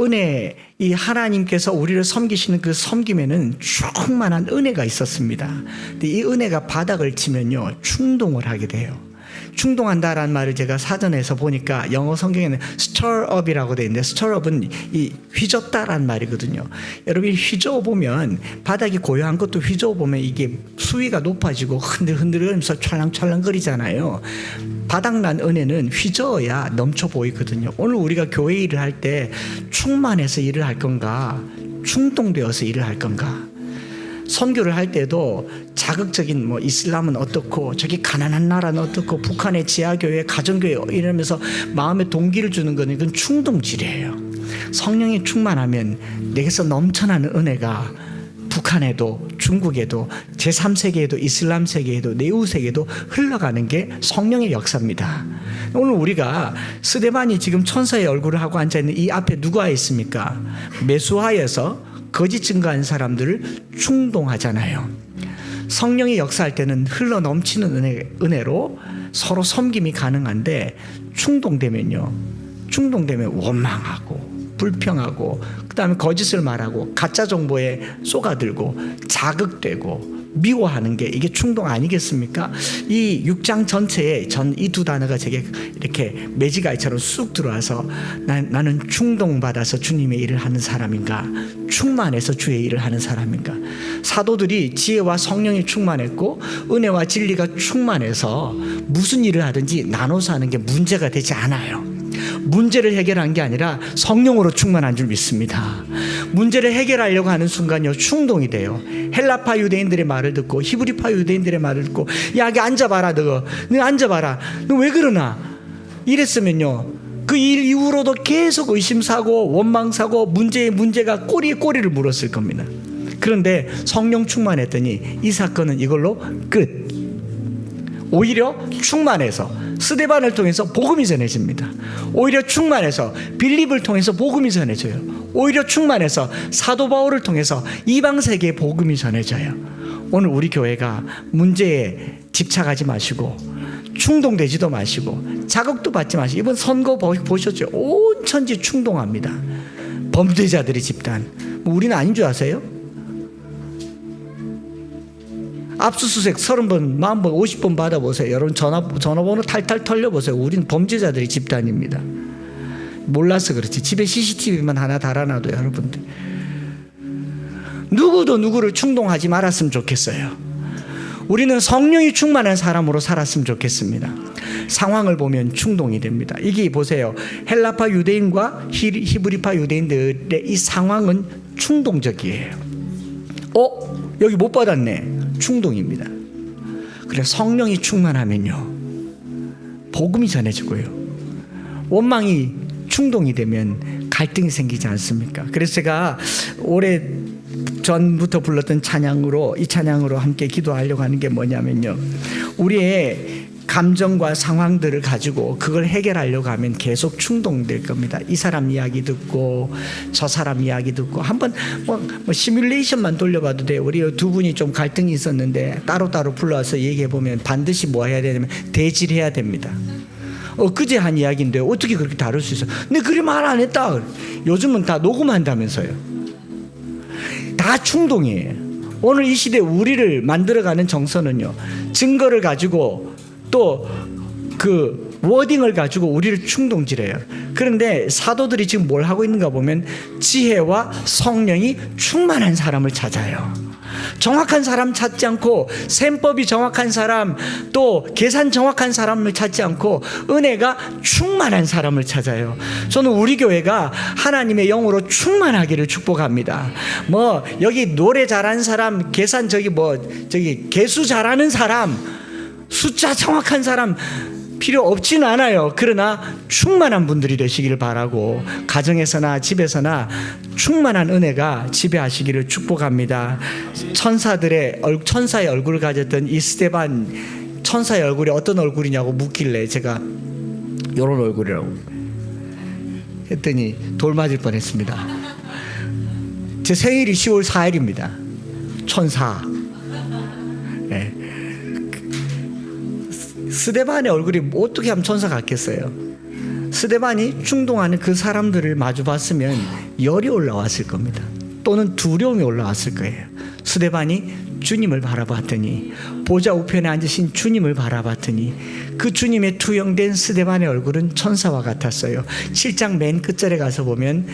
은혜, 이 하나님께서 우리를 섬기시는 그 섬김에는 충만한 은혜가 있었습니다. 근데 이 은혜가 바닥을 치면요, 충동을 하게 돼요. 충동한다라는 말을 제가 사전에서 보니까 영어 성경에는 stir up이라고 되어 있는데, stir up은 이 휘젓다라는 말이거든요. 여러분이 휘저어 보면, 바닥이 고요한 것도 휘저어 보면 이게 수위가 높아지고 흔들흔들하면서 찰랑찰랑거리잖아요. 바닥난 은혜는 휘저어야 넘쳐 보이거든요. 오늘 우리가 교회 일을 할 때 충만해서 일을 할 건가, 충동되어서 일을 할 건가? 선교를 할 때도 자극적인 뭐 이슬람은 어떻고 저기 가난한 나라는 어떻고 북한의 지하교회 가정교회 이러면서 마음에 동기를 주는 건 이건 충동질이에요. 성령이 충만하면 내게서 넘쳐나는 은혜가 북한에도 중국에도 제3세계에도 이슬람 세계에도 네오 세계에도 흘러가는 게 성령의 역사입니다. 오늘 우리가 스데반이 지금 천사의 얼굴을 하고 앉아있는 이 앞에 누가 있습니까? 메수하에서 거짓 증거하는 사람들을 충동하잖아요. 성령이 역사할 때는 흘러 넘치는 은혜로 서로 섬김이 가능한데 충동되면 원망하고 불평하고 그다음에 거짓을 말하고 가짜 정보에 쏘가들고 자극되고 미워하는 게 이게 충동 아니겠습니까? 이 6장 전체에 이 두 단어가 제게 이렇게 매지가이처럼 쑥 들어와서 나는 충동받아서 주님의 일을 하는 사람인가, 충만해서 주의 일을 하는 사람인가. 사도들이 지혜와 성령이 충만했고 은혜와 진리가 충만해서 무슨 일을 하든지 나눠서 하는 게 문제가 되지 않아요. 문제를 해결한 게 아니라 성령으로 충만한 줄 믿습니다. 문제를 해결하려고 하는 순간요 충동이 돼요. 헬라파 유대인들의 말을 듣고 히브리파 유대인들의 말을 듣고 야 여기 앉아봐라, 너 앉아봐라, 너 왜 그러나 이랬으면요 그 일 이후로도 계속 의심사고 원망사고 문제가 꼬리에 꼬리를 물었을 겁니다. 그런데 성령 충만했더니 이 사건은 이걸로 끝. 오히려 충만해서 스데반을 통해서 복음이 전해집니다. 오히려 충만해서 빌립을 통해서 복음이 전해져요. 오히려 충만해서 사도 바울을 통해서 이방 세계에 복음이 전해져요. 오늘 우리 교회가 문제에 집착하지 마시고 충동되지도 마시고 자극도 받지 마시고, 이번 선거 보셨죠? 온 천지 충동합니다. 범죄자들의 집단. 우리는 아닌 줄 아세요? 압수수색 30번, 40번, 50번 받아보세요. 여러분 전화번호 탈탈 털려보세요. 우리는 범죄자들의 집단입니다. 몰라서 그렇지. 집에 CCTV만 하나 달아놔도 여러분들 누구도 누구를 충동하지 말았으면 좋겠어요. 우리는 성령이 충만한 사람으로 살았으면 좋겠습니다. 상황을 보면 충동이 됩니다. 이게 보세요. 헬라파 유대인과 히브리파 유대인들의 이 상황은 충동적이에요. 여기 못 받았네. 충동입니다. 그래 성령이 충만하면요 복음이 전해지고요 원망이 충동이 되면 갈등이 생기지 않습니까? 그래서 제가 오래 전부터 불렀던 찬양으로 이 찬양으로 함께 기도하려고 하는 게 뭐냐면요 우리의 감정과 상황들을 가지고 그걸 해결하려고 하면 계속 충동될 겁니다. 이 사람 이야기 듣고 저 사람 이야기 듣고 한번 뭐 시뮬레이션만 돌려봐도 돼요. 우리 두 분이 좀 갈등이 있었는데 따로따로 불러와서 얘기해 보면 반드시 뭐 해야 되냐면 대질해야 됩니다. 그제 한 이야기인데 어떻게 그렇게 다룰 수 있어? 내 그리 말 안 했다. 요즘은 다 녹음한다면서요. 다 충동이에요. 오늘 이 시대 우리를 만들어가는 정서는요 증거를 가지고 또 그 워딩을 가지고 우리를 충동질해요. 그런데 사도들이 지금 뭘 하고 있는가 보면 지혜와 성령이 충만한 사람을 찾아요. 정확한 사람 찾지 않고 셈법이 정확한 사람 또 계산 정확한 사람을 찾지 않고 은혜가 충만한 사람을 찾아요. 저는 우리 교회가 하나님의 영으로 충만하기를 축복합니다. 뭐 여기 노래 잘하는 사람, 계산 개수 잘하는 사람, 숫자 정확한 사람 필요 없지는 않아요. 그러나 충만한 분들이 되시기를 바라고 가정에서나 집에서나 충만한 은혜가 지배하시기를 축복합니다. 천사의 얼굴을 가졌던 이 스데반 천사의 얼굴이 어떤 얼굴이냐고 묻길래 제가 이런 얼굴이라고 했더니 돌 맞을 뻔했습니다. 제 생일이 10월 4일입니다. 천사. 네. 스데반의 얼굴이 어떻게 하면 천사 같겠어요? 스데반이 충동하는 그 사람들을 마주 봤으면 열이 올라왔을 겁니다. 또는 두려움이 올라왔을 거예요. 스데반이 주님을 바라봤더니 보좌 우편에 앉으신 주님을 바라봤더니 그 주님의 투영된 스데반의 얼굴은 천사와 같았어요. 7장 맨 끝절에 가서 보면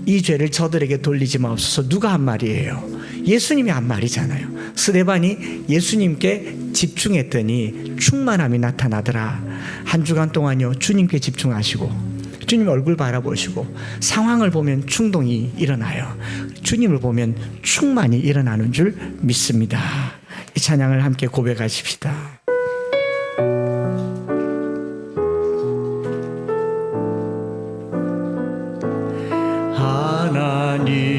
이 죄를 저들에게 돌리지 마옵소서. 누가 한 말이에요? 예수님이 한 말이잖아요. 스데반이 예수님께 집중했더니 충만함이 나타나더라. 한 주간 동안요 주님께 집중하시고 주님 얼굴 바라보시고 상황을 보면 충동이 일어나요. 주님을 보면 충만이 일어나는 줄 믿습니다. 이 찬양을 함께 고백하십시다.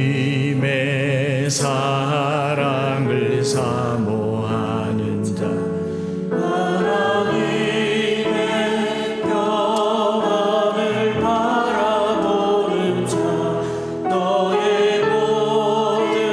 하나님의 사랑을 사모하는 자 하나님의 평안을 바라보는 자 너의 모든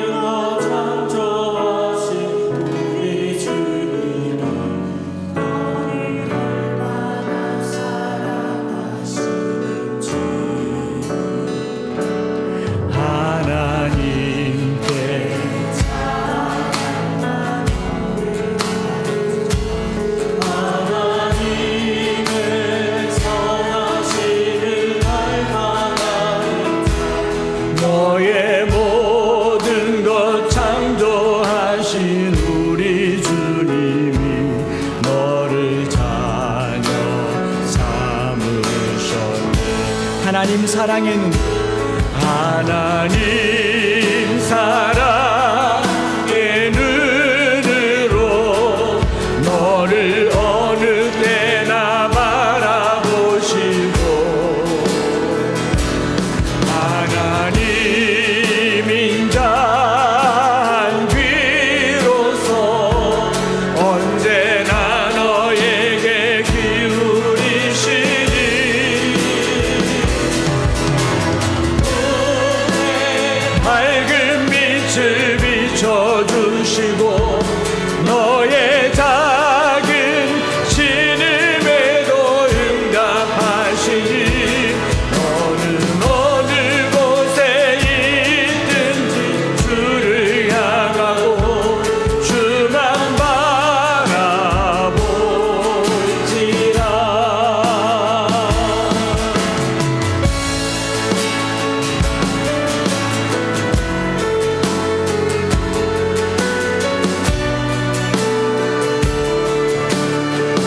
사랑의 눈. 하나님 사랑의 눈으로 너를 어느 때나 바라보시고 하나님 인자한 귀로서 언제나 너에게 기울이시니 밝은 빛을 비춰주시고 너의 작은 신음에도 응답하시니 너는 어느 곳에 있든지 주를 향하고 주만 바라볼지라.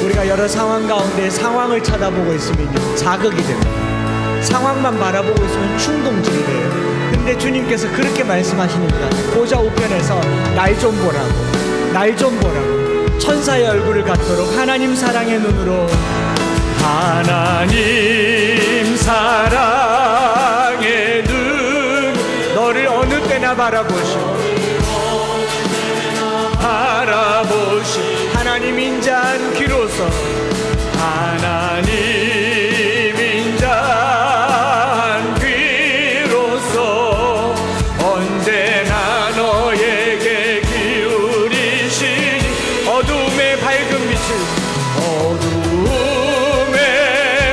우리가 여러 상황 가운데 상황을 쳐다보고 있으면요, 자극이 됩니다. 상황만 바라보고 있으면 충동질이 돼요. 근데 주님께서 그렇게 말씀하십니다. 보좌 우편에서 날 좀 보라고, 날 좀 보라고. 천사의 얼굴을 갖도록 하나님 사랑의 눈으로. 하나님 사랑의 눈 너를 어느 때나 바라보시고 하나님 인자한 귀로서 하나님 인자한 귀로서 언제나 너에게 기울이시니 어둠의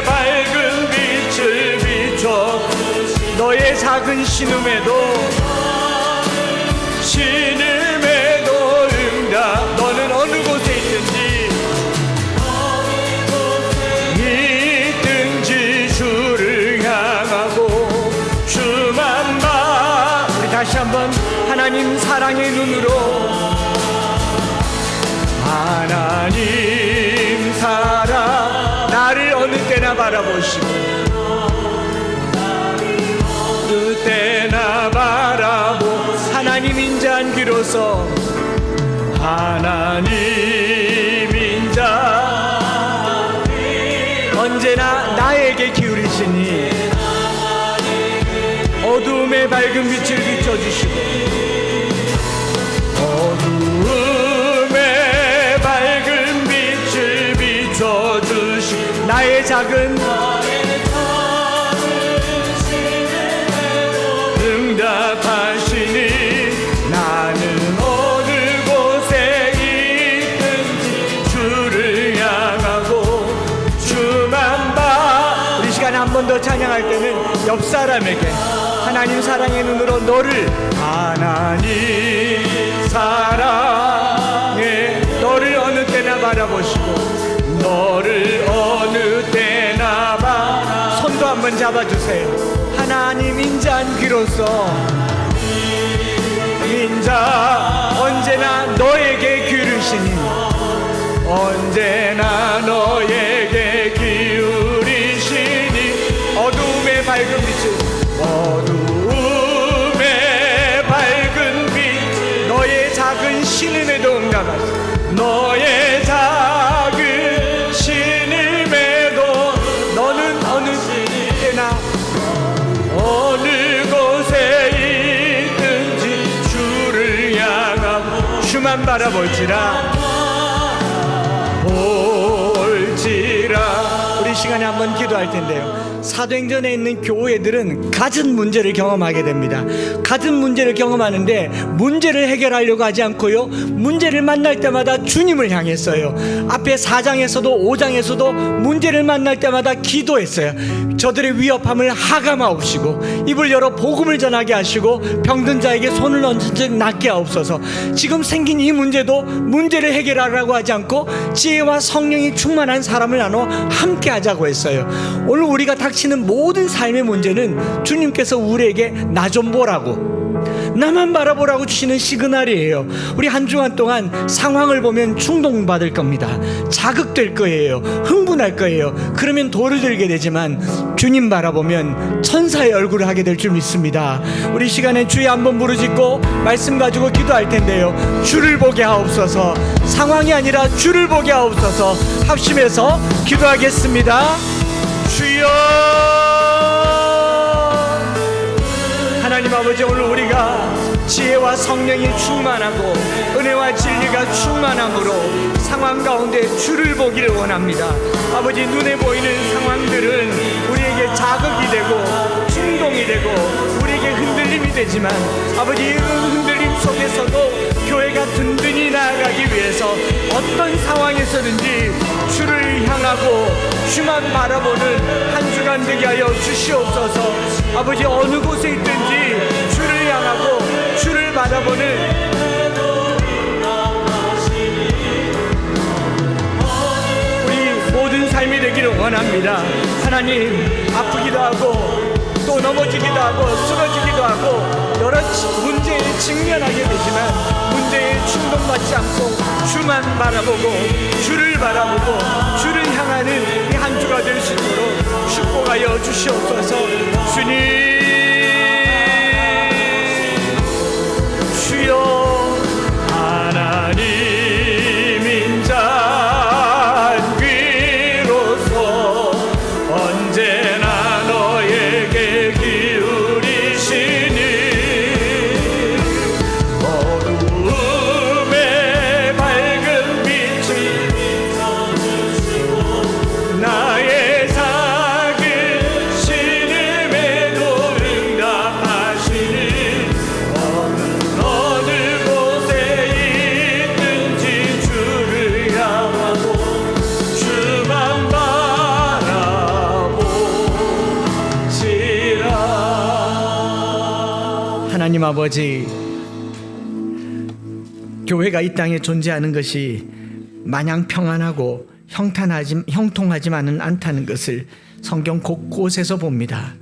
밝은 빛을 비춰 너의 작은 신음에도 응답. 너는 어느 곳에 있든지 주를 향하고 주만 봐. 우리 다시 한번 하나님 사랑의 눈으로. 하나님 사랑 나를 어느 때나 바라보시고 어느 때나 바라보 하나님 인자한 귀로서 하나님 인자 언제나 나에게 기울이시니 어둠의 밝은 빛을 비춰주시고 어둠의 밝은 빛을 비춰주시고 나의 작은 응답하시니 나는 어느 곳에 있든지 주를 향하고 주만 봐. 우리 시간에 한 번 더 찬양할 때는 옆 사람에게 하나님 사랑의 눈으로 너를 하나님 사랑에 너를 어느 때나 바라보시고 너를 어느 때나 봐. 손도 한번 잡아주세요. 하나님 인자한 귀로서 인자 언제나 너에게 기울이시니 언제나 너에게 기울이시니 어둠의 밝은 빛을 어둠의 밝은 빛 너의 작은 신음에도 응답하시고 너의 작은 신임에도 너는 어느 때나 어느 곳에 있든지 주를 향하고 주만 바라볼지라. 우리 시간에 한번 기도할 텐데요, 사도행전에 있는 교회들은 갖은 문제를 경험하게 됩니다. 갖은 문제를 경험하는데 문제를 해결하려고 하지 않고요, 문제를 만날 때마다 주님을 향했어요. 앞에 4장에서도 5장에서도 문제를 만날 때마다 기도했어요. 저들의 위협함을 하감하옵시고 입을 열어 복음을 전하게 하시고 병든 자에게 손을 얹은 즉 낫게 하옵소서. 지금 생긴 이 문제도 문제를 해결하라고 하지 않고 지혜와 성령이 충만한 사람을 나눠 함께 하자고 했어요. 오늘 우리가 다 닥치는 모든 삶의 문제는 주님께서 우리에게 나 좀 보라고, 나만 바라보라고 주시는 시그널이에요. 우리 한 주간 동안 상황을 보면 충동받을 겁니다. 자극될 거예요. 흥분할 거예요. 그러면 돌을 들게 되지만 주님 바라보면 천사의 얼굴을 하게 될 줄 믿습니다. 우리 시간에 주여 한번 부르짖고 말씀 가지고 기도할 텐데요. 주를 보게 하옵소서. 상황이 아니라 주를 보게 하옵소서. 합심해서 기도하겠습니다. 주여, 하나님 아버지, 오늘 우리가 지혜와 성령이 충만하고 은혜와 진리가 충만함으로 상황 가운데 주를 보기를 원합니다. 아버지, 눈에 보이는 상황들은 우리에게 자극이 되고 충동이 되고 우리에게 흔들림이 되지만 아버지, 이 흔들림 속에서도 교회가 든든히 나아가기 위해서 어떤 상황에서든지 주를 향하고 주만 바라보는 한 주간 되게 하여 주시옵소서. 아버지, 어느 곳에 있든지 주를 향하고 주를 바라보는 우리 모든 삶이 되기를 원합니다. 하나님, 아프기도 하고 또 넘어지기도 하고 쓰러지기도 하고 여러 문제에 직면하게 되지만 문제에 충동받지 않고 주만 바라보고 주를 바라보고 주를 향하는 이 한 주가 될 수 있도록 축복하여 주시옵소서. 주님, 주여, 하나님 인자 귀로서 언제나 너에게 기울이시니 어두움의 밝은 빛을 나의 작은 신음에도 응답하시니 어느 곳에 있든지 주를 향하고 주만 바라보시라. 하나님 아버지, 교회가 이 땅에 존재하는 것이 마냥 평안하고 형통하지만은 않다는 것을 성경 곳곳에서 봅니다.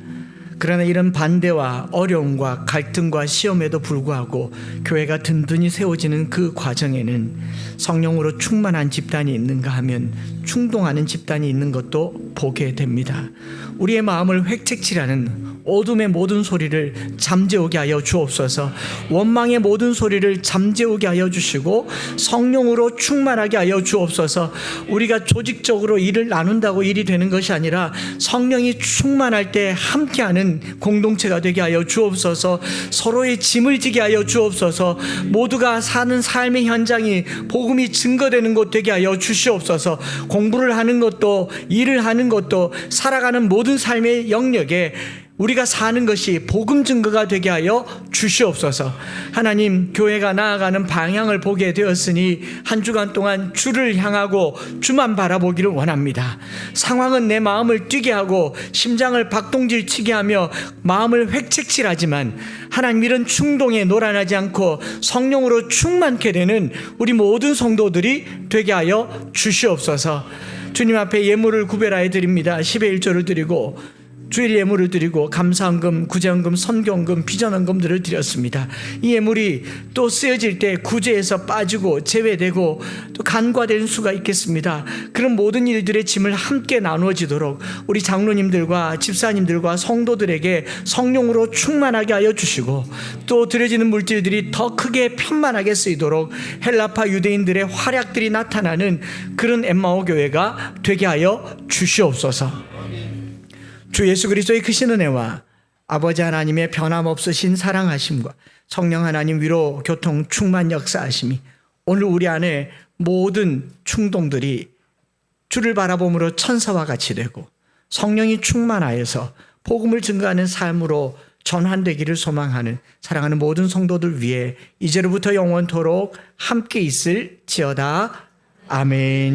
그러나 이런 반대와 어려움과 갈등과 시험에도 불구하고 교회가 든든히 세워지는 그 과정에는 성령으로 충만한 집단이 있는가 하면 충동하는 집단이 있는 것도 보게 됩니다. 우리의 마음을 획책질하는 어둠의 모든 소리를 잠재우게 하여 주옵소서. 원망의 모든 소리를 잠재우게 하여 주시고 성령으로 충만하게 하여 주옵소서. 우리가 조직적으로 일을 나눈다고 일이 되는 것이 아니라 성령이 충만할 때 함께하는 공동체가 되게 하여 주옵소서. 서로의 짐을 지게 하여 주옵소서. 모두가 사는 삶의 현장이 복음이 증거되는 곳 되게 하여 주시옵소서. 공부를 하는 것도 일을 하는 것도 살아가는 모든 삶의 영역에 우리가 사는 것이 복음 증거가 되게 하여 주시옵소서. 하나님, 교회가 나아가는 방향을 보게 되었으니 한 주간 동안 주를 향하고 주만 바라보기를 원합니다. 상황은 내 마음을 뛰게 하고 심장을 박동질 치게 하며 마음을 획책질하지만 하나님, 이런 충동에 놀아나지 않고 성령으로 충만케 되는 우리 모든 성도들이 되게 하여 주시옵소서. 주님 앞에 예물을 구별하여 드립니다. 10의 1조를 드리고 주일 예물을 드리고 감사헌금, 구제헌금, 선교헌금, 비전헌금들을 드렸습니다. 이 예물이 또 쓰여질 때 구제에서 빠지고 제외되고 또 간과되는 수가 있겠습니다. 그런 모든 일들의 짐을 함께 나누어지도록 우리 장로님들과 집사님들과 성도들에게 성령으로 충만하게 하여 주시고 또 드려지는 물질들이 더 크게 편만하게 쓰이도록 헬라파 유대인들의 활약들이 나타나는 그런 엠마오 교회가 되게 하여 주시옵소서. 주 예수 그리스도의 크신 은혜와 아버지 하나님의 변함없으신 사랑하심과 성령 하나님 위로 교통 충만 역사하심이 오늘 우리 안에 모든 충동들이 주를 바라봄으로 천사와 같이 되고 성령이 충만하여서 복음을 증거하는 삶으로 전환되기를 소망하는 사랑하는 모든 성도들 위해 이제로부터 영원토록 함께 있을지어다. 아멘.